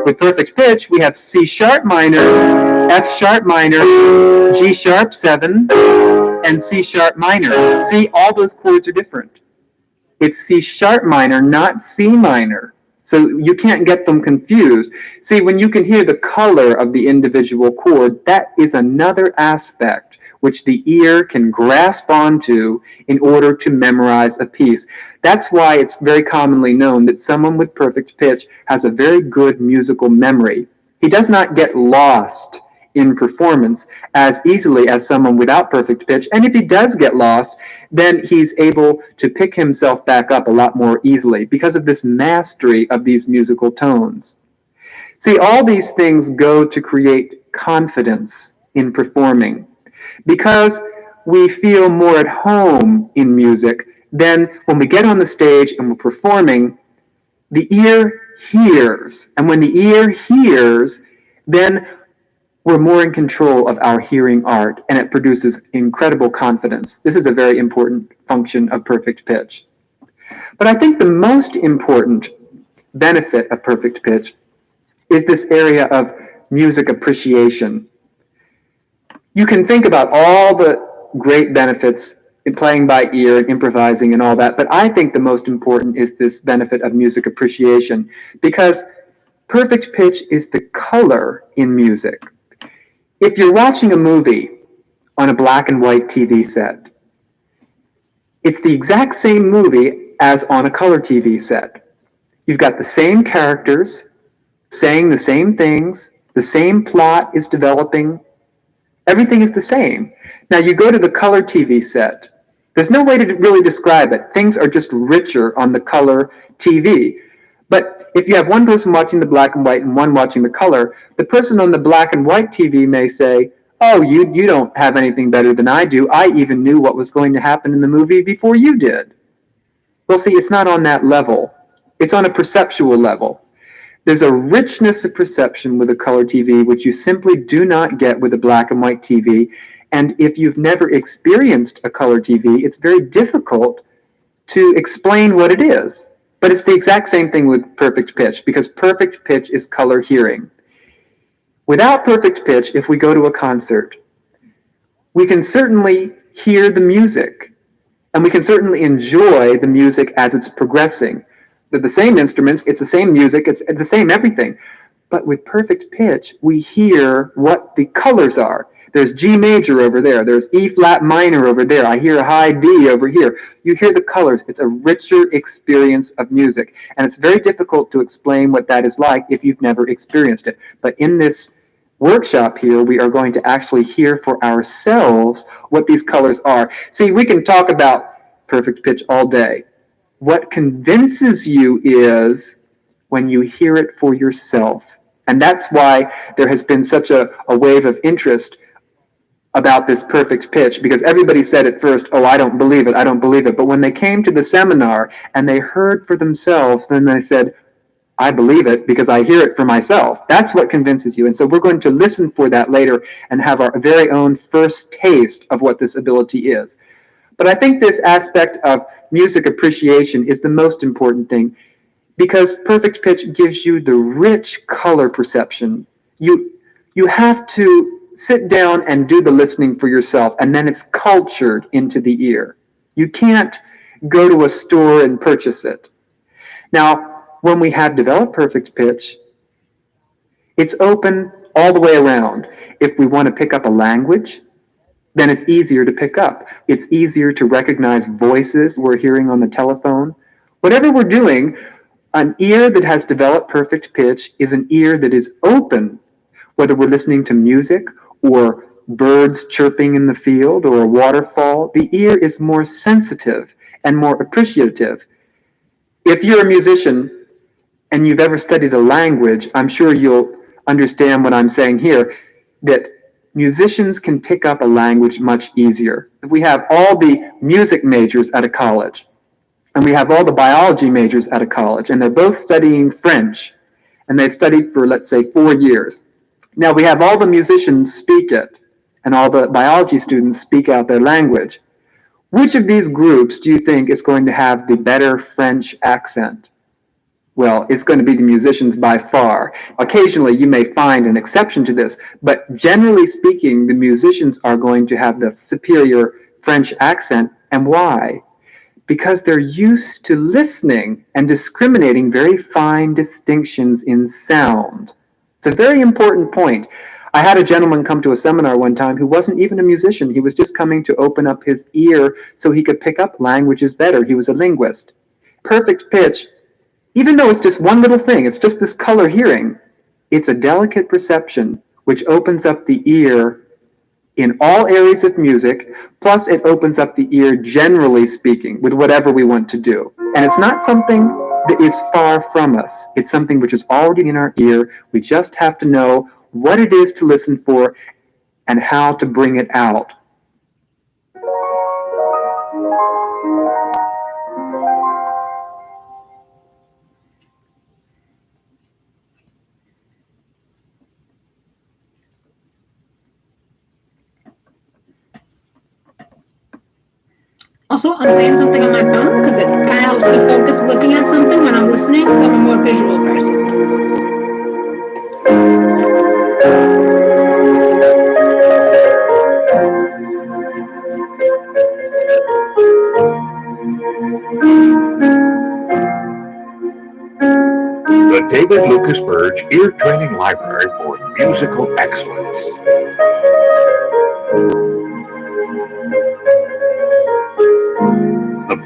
With perfect pitch, we have C sharp minor, F sharp minor, G sharp 7, and C sharp minor. See, all those chords are different. It's C sharp minor, not C minor. So you can't get them confused. See, when you can hear the color of the individual chord, that is another aspect which the ear can grasp onto in order to memorize a piece. That's why it's very commonly known that someone with perfect pitch has a very good musical memory. He does not get lost in performance as easily as someone without perfect pitch. And if he does get lost, then he's able to pick himself back up a lot more easily because of this mastery of these musical tones. See, all these things go to create confidence in performing. Because we feel more at home in music, then when we get on the stage and we're performing, the ear hears. And when the ear hears, then we're more in control of our hearing art, and it produces incredible confidence. This is a very important function of perfect pitch. But I think the most important benefit of perfect pitch is this area of music appreciation. You can think about all the great benefits in playing by ear and improvising and all that, but I think the most important is this benefit of music appreciation, because perfect pitch is the color in music. If you're watching a movie on a black and white TV set, It's the exact same movie as on a color TV set. You've got the same characters saying the same things, the same plot is developing, everything is the same. Now you go to the color TV set. There's no way to really describe it. Things are just richer on the color TV. But if you have one person watching the black and white and one watching the color, the person on the black and white TV may say, oh, you don't have anything better than I do. I even knew what was going to happen in the movie before you did. Well, see, it's not on that level. It's on a perceptual level. There's a richness of perception with a color TV which you simply do not get with a black and white TV. And if you've never experienced a color TV, it's very difficult to explain what it is. But it's the exact same thing with perfect pitch, because perfect pitch is color hearing. Without perfect pitch, if we go to a concert, we can certainly hear the music, and we can certainly enjoy the music as it's progressing. They're the same instruments, it's the same music, it's the same everything. But with perfect pitch, we hear what the colors are. There's G major over there. There's E flat minor over there. I hear a high D over here. You hear the colors. It's a richer experience of music. And it's very difficult to explain what that is like if you've never experienced it. But in this workshop here, we are going to actually hear for ourselves what these colors are. See, we can talk about perfect pitch all day. What convinces you is when you hear it for yourself. And that's why there has been such a wave of interest about this perfect pitch, because everybody said at first, oh, I don't believe it, I don't believe it. But when they came to the seminar and they heard for themselves, then they said, I believe it because I hear it for myself. That's what convinces you. And so we're going to listen for that later and have our very own first taste of what this ability is. But I think this aspect of music appreciation is the most important thing, because perfect pitch gives you the rich color perception. You have to sit down and do the listening for yourself, and then it's cultured into the ear. You can't go to a store and purchase it. Now, when we have developed perfect pitch, it's open all the way around. If we want to pick up a language, then it's easier to pick up. It's easier to recognize voices we're hearing on the telephone. Whatever we're doing, an ear that has developed perfect pitch is an ear that is open, whether we're listening to music or birds chirping in the field or a waterfall. The ear is more sensitive and more appreciative. If you're a musician and you've ever studied a language, I'm sure you'll understand what I'm saying here, that musicians can pick up a language much easier. If we have all the music majors at a college, and we have all the biology majors at a college, and they're both studying French, and they've studied for, let's say, 4 years. Now we have all the musicians speak it, and all the biology students speak out their language. Which of these groups do you think is going to have the better French accent? Well, it's going to be the musicians by far. Occasionally you may find an exception to this, but generally speaking, the musicians are going to have the superior French accent. And why? Because they're used to listening and discriminating very fine distinctions in sound. It's a very important point. I had a gentleman come to a seminar one time who wasn't even a musician. He was just coming to open up his ear so he could pick up languages better. He was a linguist. Perfect pitch, even though it's just one little thing, it's just this color hearing, it's a delicate perception which opens up the ear in all areas of music, plus it opens up the ear generally speaking with whatever we want to do. And it's not something that is far from us. It's something which is already in our ear. We just have to know what it is to listen for and how to bring it out. Also, I'm playing something on my phone because it kind of helps me focus looking at something when I'm listening, because I'm a more visual person. The David Lucas Burge Ear Training Library for Musical Excellence.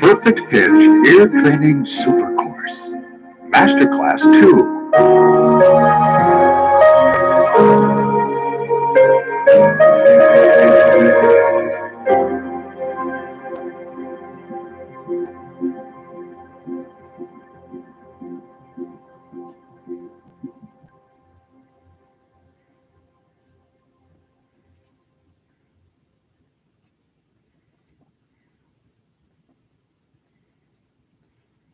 Perfect Pitch Ear Training Super Course. Masterclass 2.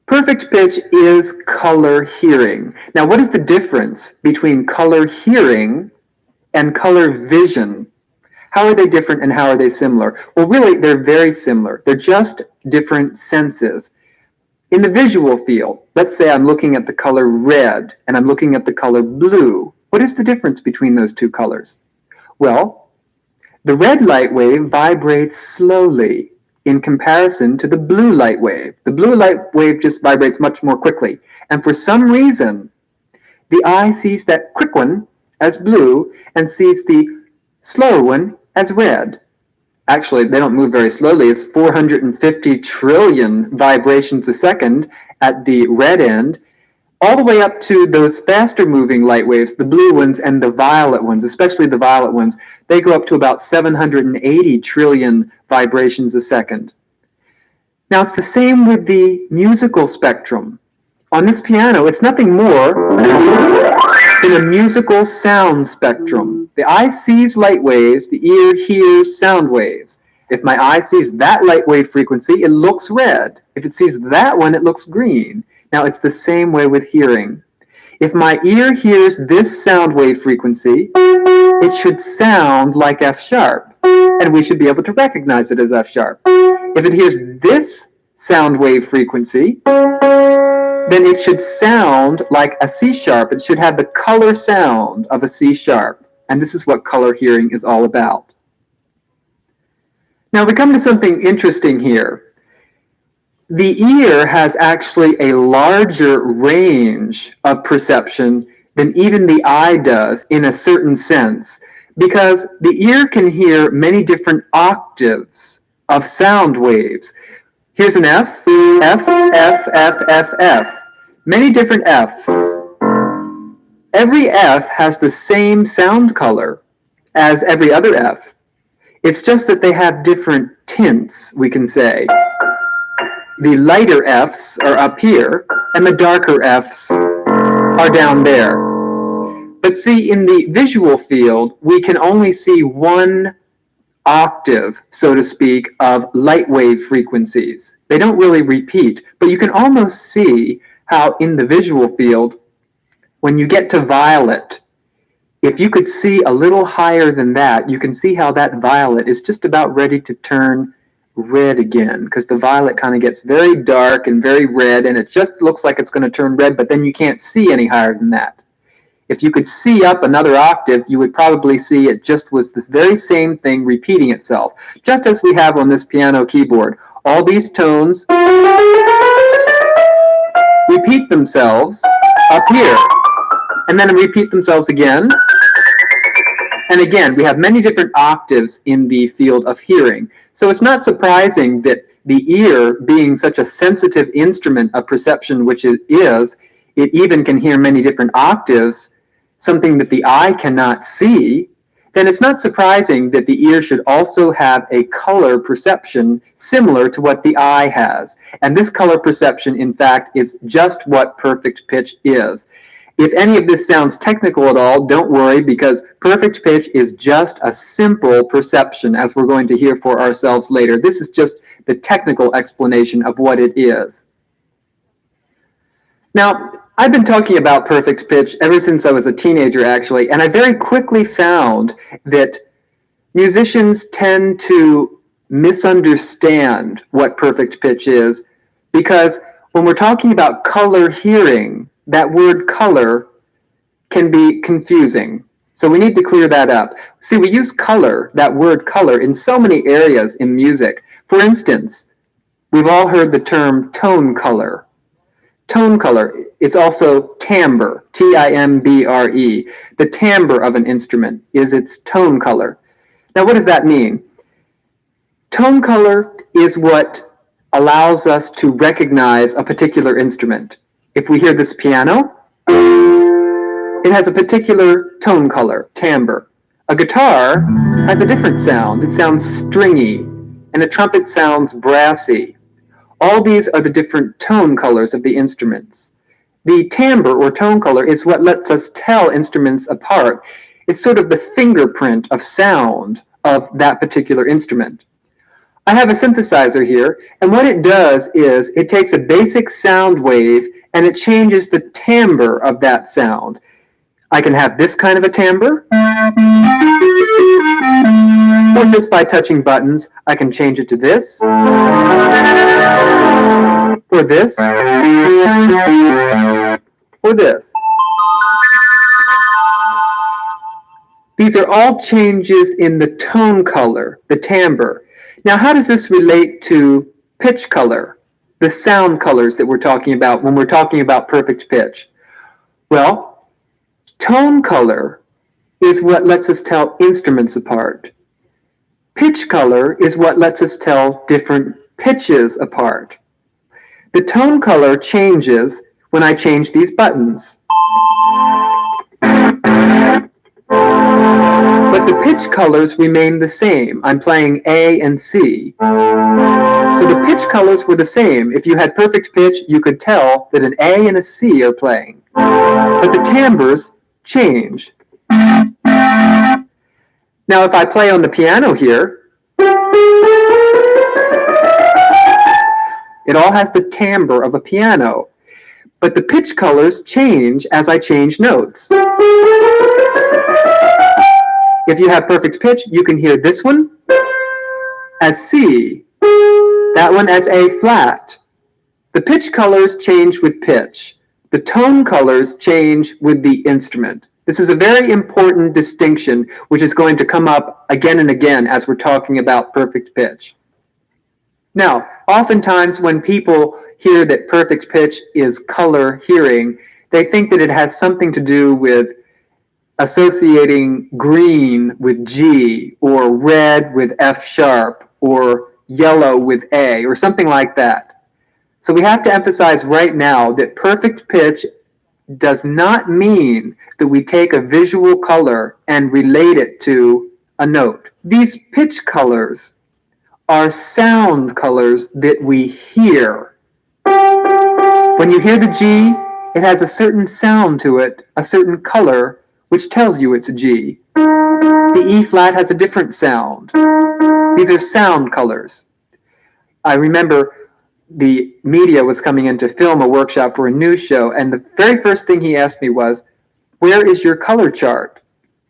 Perfect pitch is color hearing. Now, what is the difference between color hearing and color vision? How are they different and how are they similar? Well, really, they're very similar. They're just different senses. In the visual field, let's say I'm looking at the color red and I'm looking at the color blue. What is the difference between those two colors? Well, the red light wave vibrates slowly in comparison to the blue light wave. The blue light wave just vibrates much more quickly. And for some reason, the eye sees that quick one as blue and sees the slower one as red. Actually, they don't move very slowly. It's 450 trillion vibrations a second at the red end, all the way up to those faster moving light waves, the blue ones and the violet ones, especially the violet ones. They go up to about 780 trillion vibrations a second. Now, it's the same with the musical spectrum. On this piano, it's nothing more than a musical sound spectrum. The eye sees light waves, the ear hears sound waves. If my eye sees that light wave frequency, it looks red. If it sees that one, it looks green. Now, it's the same way with hearing. If my ear hears this sound wave frequency, it should sound like F sharp, and we should be able to recognize it as F sharp. If it hears this sound wave frequency, then it should sound like a C sharp. It should have the color sound of a C sharp, and this is what color hearing is all about. Now we come to something interesting here. The ear has actually a larger range of perception than even the eye does in a certain sense, because the ear can hear many different octaves of sound waves. Here's an F, F, F, F, F, F. Many different Fs. Every F has the same sound color as every other F. It's just that they have different tints, we can say. The lighter Fs are up here, and the darker Fs are down there. But see, in the visual field, we can only see one octave, so to speak, of light wave frequencies. They don't really repeat, but you can almost see how in the visual field, when you get to violet, if you could see a little higher than that, you can see how that violet is just about ready to turn red again, because the violet kind of gets very dark and very red, and it just looks like it's going to turn red, but then you can't see any higher than that. If you could see up another octave, you would probably see it just was this very same thing repeating itself, just as we have on this piano keyboard. All these tones repeat themselves up here, and then repeat themselves again. And again, we have many different octaves in the field of hearing. So it's not surprising that the ear, being such a sensitive instrument of perception, which it is, it even can hear many different octaves, something that the eye cannot see, then it's not surprising that the ear should also have a color perception similar to what the eye has. And this color perception, in fact, is just what perfect pitch is. If any of this sounds technical at all, don't worry, because perfect pitch is just a simple perception, as we're going to hear for ourselves later. This is just the technical explanation of what it is. Now, I've been talking about perfect pitch ever since I was a teenager, actually, and I very quickly found that musicians tend to misunderstand what perfect pitch is, because when we're talking about color hearing, that word color can be confusing. So we need to clear that up. See, we use color, that word color, in so many areas in music. For instance, we've all heard the term tone color. Tone color, it's also timbre, T-I-M-B-R-E. The timbre of an instrument is its tone color. Now, what does that mean? Tone color is what allows us to recognize a particular instrument. If we hear this piano, it has a particular tone color, timbre. A guitar has a different sound. It sounds stringy, and a trumpet sounds brassy. All these are the different tone colors of the instruments. The timbre or tone color is what lets us tell instruments apart. It's sort of the fingerprint of sound of that particular instrument. I have a synthesizer here, and what it does is it takes a basic sound wave and it changes the timbre of that sound. I can have this kind of a timbre, or just by touching buttons, I can change it to this, or this, or this. These are all changes in the tone color, the timbre. Now, how does this relate to pitch color, the sound colors that we're talking about when we're talking about perfect pitch? Well, tone color is what lets us tell instruments apart. Pitch color is what lets us tell different pitches apart. The tone color changes when I change these buttons. But the pitch colors remain the same. I'm playing A and C. So the pitch colors were the same. If you had perfect pitch, you could tell that an A and a C are playing. But the timbres change. Now if I play on the piano here, it all has the timbre of a piano. But the pitch colors change as I change notes. If you have perfect pitch, you can hear this one as C, that one as A flat. The pitch colors change with pitch. The tone colors change with the instrument. This is a very important distinction which is going to come up again and again as we're talking about perfect pitch. Now, oftentimes when people hear that perfect pitch is color hearing, they think that it has something to do with associating green with G, or red with F sharp, or yellow with A, or something like that. So we have to emphasize right now that perfect pitch does not mean that we take a visual color and relate it to a note. These pitch colors are sound colors that we hear. When you hear the G, it has a certain sound to it, a certain color, which tells you it's a G. The E flat has a different sound. These are sound colors. I remember the media was coming in to film a workshop for a news show, and the very first thing he asked me was, "Where is your color chart?"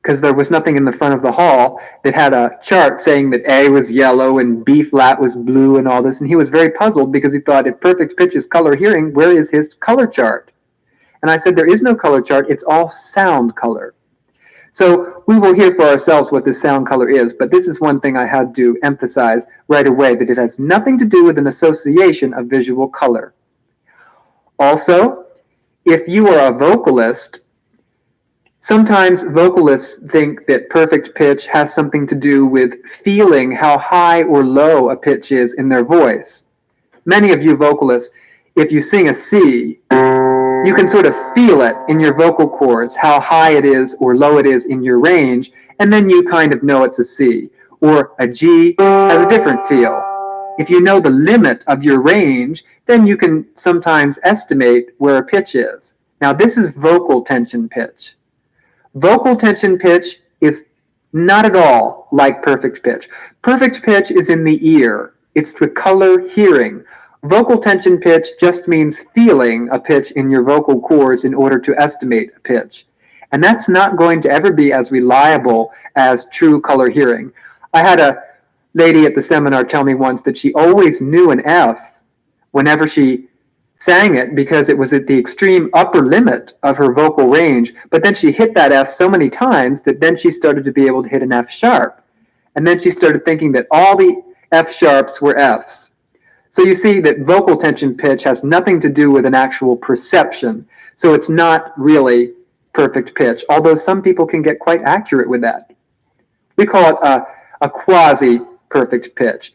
Because there was nothing in the front of the hall that had a chart saying that A was yellow and B flat was blue and all this, and he was very puzzled because he thought, if perfect pitch is color hearing, where is his color chart? And I said, there is no color chart, it's all sound color. So we will hear for ourselves what this sound color is, but this is one thing I had to emphasize right away, that it has nothing to do with an association of visual color. Also, if you are a vocalist, sometimes vocalists think that perfect pitch has something to do with feeling how high or low a pitch is in their voice. Many of you vocalists, if you sing a C, you can sort of feel it in your vocal cords, how high it is or low it is in your range, and then you kind of know it's a C. Or a G has a different feel. If you know the limit of your range, then you can sometimes estimate where a pitch is. Now this is vocal tension pitch. Vocal tension pitch is not at all like perfect pitch. Perfect pitch is in the ear. It's the color hearing. Vocal tension pitch just means feeling a pitch in your vocal cords in order to estimate a pitch. And that's not going to ever be as reliable as true color hearing. I had a lady at the seminar tell me once that she always knew an F whenever she sang it because it was at the extreme upper limit of her vocal range, but then she hit that F so many times that then she started to be able to hit an F sharp. And then she started thinking that all the F sharps were Fs. So you see that vocal tension pitch has nothing to do with an actual perception. So it's not really perfect pitch, although some people can get quite accurate with that. We call it a quasi-perfect pitch.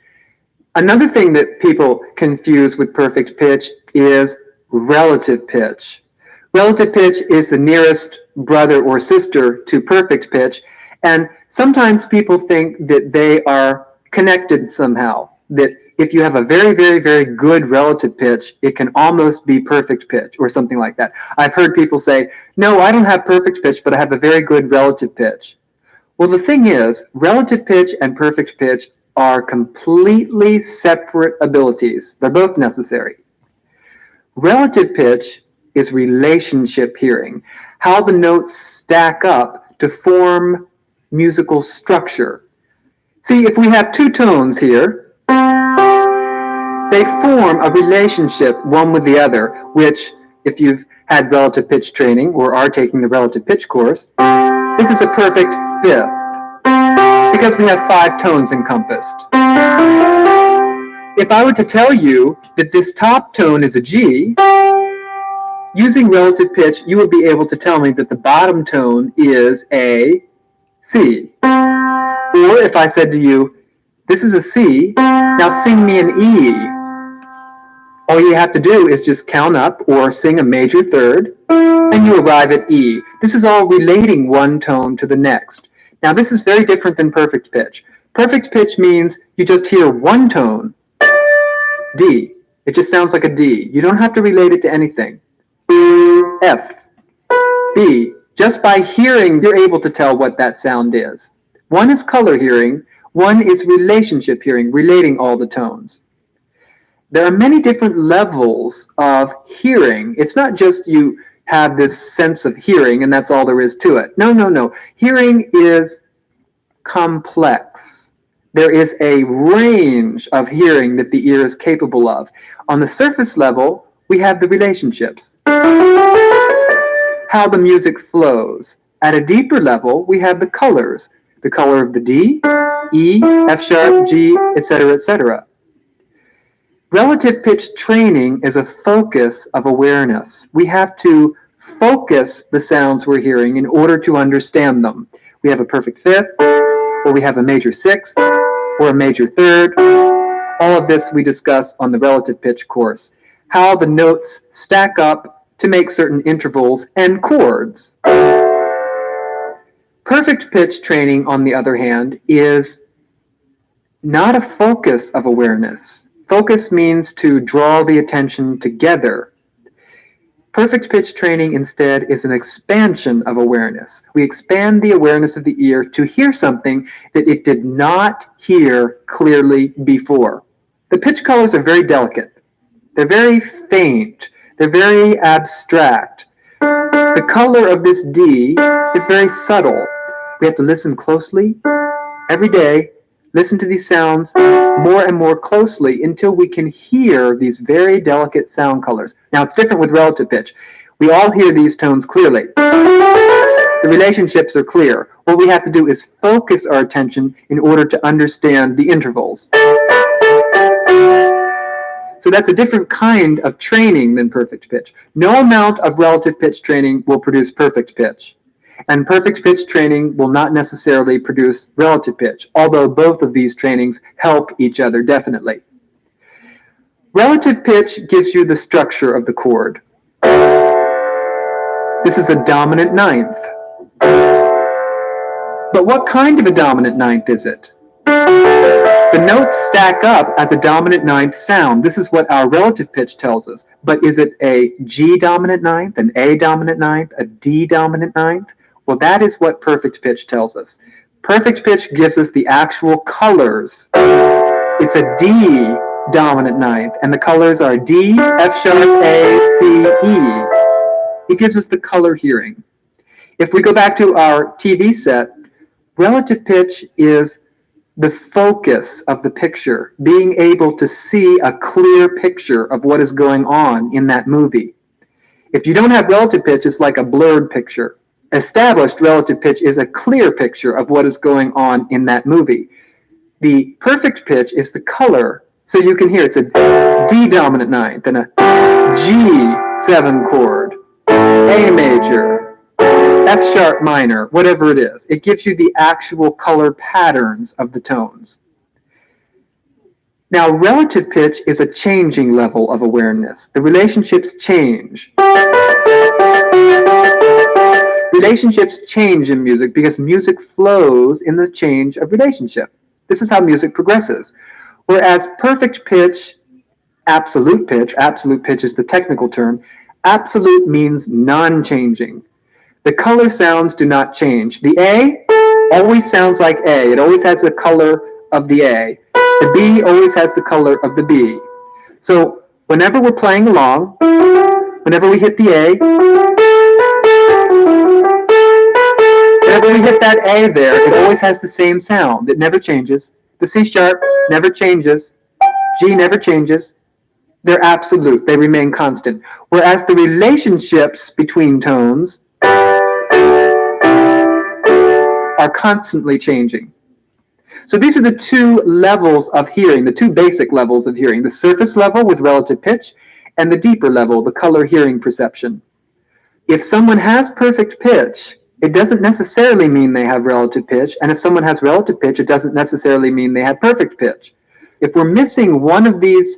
Another thing that people confuse with perfect pitch is relative pitch. Relative pitch is the nearest brother or sister to perfect pitch, and sometimes people think that they are connected somehow, that if you have a very, very, very good relative pitch, it can almost be perfect pitch or something like that. I've heard people say, no, I don't have perfect pitch, but I have a very good relative pitch. Well, the thing is, relative pitch and perfect pitch are completely separate abilities. They're both necessary. Relative pitch is relationship hearing, how the notes stack up to form musical structure. See, if we have two tones here, they form a relationship one with the other, which, if you've had relative pitch training or are taking the relative pitch course, this is a perfect fifth, because we have 5 tones encompassed. If I were to tell you that this top tone is a G, using relative pitch, you would be able to tell me that the bottom tone is a C. Or if I said to you, this is a C, now sing me an E. All you have to do is just count up or sing a major third, and you arrive at E. This is all relating one tone to the next. Now, this is very different than perfect pitch. Perfect pitch means you just hear one tone, D. It just sounds like a D. You don't have to relate it to anything. F, B. Just by hearing, you're able to tell what that sound is. One is color hearing, one is relationship hearing, relating all the tones. There are many different levels of hearing. It's not just you have this sense of hearing and that's all there is to it. No, no, no. Hearing is complex. There is a range of hearing that the ear is capable of. On the surface level, we have the relationships, how the music flows. At a deeper level, we have the colors, the color of the D, E, F sharp, G, etc., etc. Relative pitch training is a focus of awareness. We have to focus the sounds we're hearing in order to understand them. We have a perfect fifth, or we have a major sixth, or a major third. All of this we discuss on the relative pitch course. How the notes stack up to make certain intervals and chords. Perfect pitch training, on the other hand, is not a focus of awareness. Focus means to draw the attention together. Perfect pitch training instead is an expansion of awareness. We expand the awareness of the ear to hear something that it did not hear clearly before. The pitch colors are very delicate. They're very faint. They're very abstract. The color of this D is very subtle. We have to listen closely every day. Listen to these sounds more and more closely until we can hear these very delicate sound colors. Now, it's different with relative pitch. We all hear these tones clearly. The relationships are clear. What we have to do is focus our attention in order to understand the intervals. So that's a different kind of training than perfect pitch. No amount of relative pitch training will produce perfect pitch. And perfect pitch training will not necessarily produce relative pitch, although both of these trainings help each other definitely. Relative pitch gives you the structure of the chord. This is a dominant ninth. But what kind of a dominant ninth is it? The notes stack up as a dominant ninth sound. This is what our relative pitch tells us. But is it a G dominant ninth, an A dominant ninth, a D dominant ninth? Well, that is what perfect pitch tells us. Perfect pitch gives us the actual colors. It's a D dominant ninth, and the colors are D, F sharp, A, C, E. It gives us the color hearing. If we go back to our TV set, relative pitch is the focus of the picture, being able to see a clear picture of what is going on in that movie. If you don't have relative pitch, it's like a blurred picture. Established relative pitch is a clear picture of what is going on in that movie. The perfect pitch is the color, so you can hear it's a D dominant ninth and a G7 chord, A major, F sharp minor, whatever it is. It gives you the actual color patterns of the tones. Now, relative pitch is a changing level of awareness. The relationships change. Relationships change in music because music flows in the change of relationship. This is how music progresses. Whereas perfect pitch, absolute pitch is the technical term, absolute means non-changing. The color sounds do not change. The A always sounds like A. It always has the color of the A. The B always has the color of the B. So whenever we're playing along, whenever we hit the A, whenever we hit that A there, it always has the same sound. It never changes. The C sharp never changes. G never changes. They're absolute. They remain constant. Whereas the relationships between tones are constantly changing. So these are the two levels of hearing, the two basic levels of hearing, the surface level with relative pitch and the deeper level, the color hearing perception. If someone has perfect pitch, it doesn't necessarily mean they have relative pitch, and if someone has relative pitch, it doesn't necessarily mean they have perfect pitch. If we're missing one of these,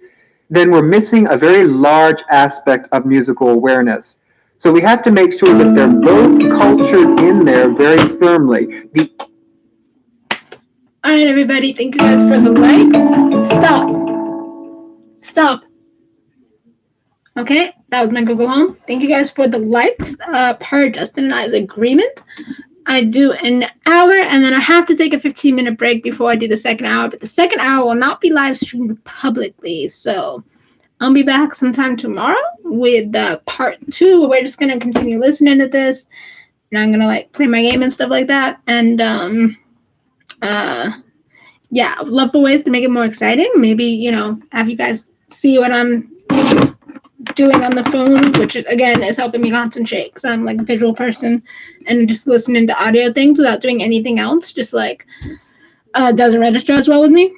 then we're missing a very large aspect of musical awareness. So we have to make sure that they're both cultured in there very firmly. All right, everybody. Thank you guys for the likes. Stop. Okay, that was my Google Home. Thank you guys for the likes. Per Justin and I's agreement, I do an hour, and then I have to take a 15-minute break before I do the second hour. But the second hour will not be live streamed publicly, so I'll be back sometime tomorrow with part 2, where we're just gonna continue listening to this, and I'm gonna like play my game and stuff like that. And yeah, I would love for ways to make it more exciting. Maybe, have you guys see what I'm doing on the phone, which again is helping me concentrate because I'm like a visual person, and just listening to audio things without doing anything else just like doesn't register as well with me.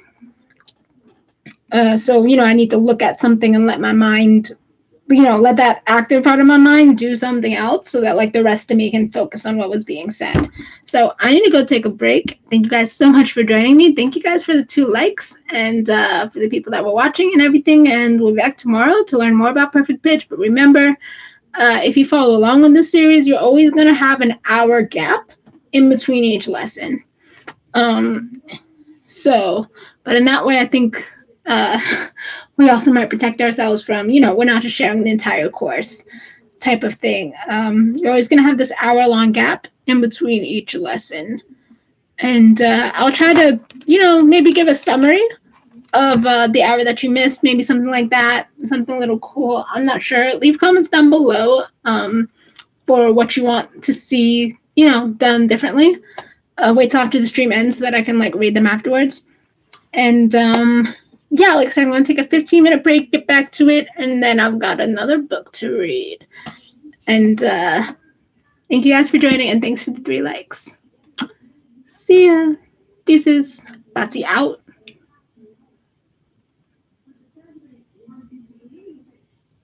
So I need to look at something and let my mind, let that active part of my mind do something else so that like the rest of me can focus on what was being said. So I need to go take a break. Thank you guys so much for joining me. Thank you guys for the 2 likes and for the people that were watching and everything. And we'll be back tomorrow to learn more about perfect pitch. But remember, if you follow along with this series, you're always going to have an hour gap in between each lesson. But in that way, I think we also might protect ourselves from, we're not just sharing the entire course type of thing. You're always going to have this hour-long gap in between each lesson. And I'll try to, maybe give a summary of the hour that you missed, maybe something like that, something a little cool. I'm not sure. Leave comments down below for what you want to see, done differently. Wait till after the stream ends so that I can, read them afterwards. And, yeah, like I said, I'm going to take a 15-minute break, get back to it, and then I've got another book to read. And thank you guys for joining, and thanks for the 3 likes. See ya. Deuces. Batsy out.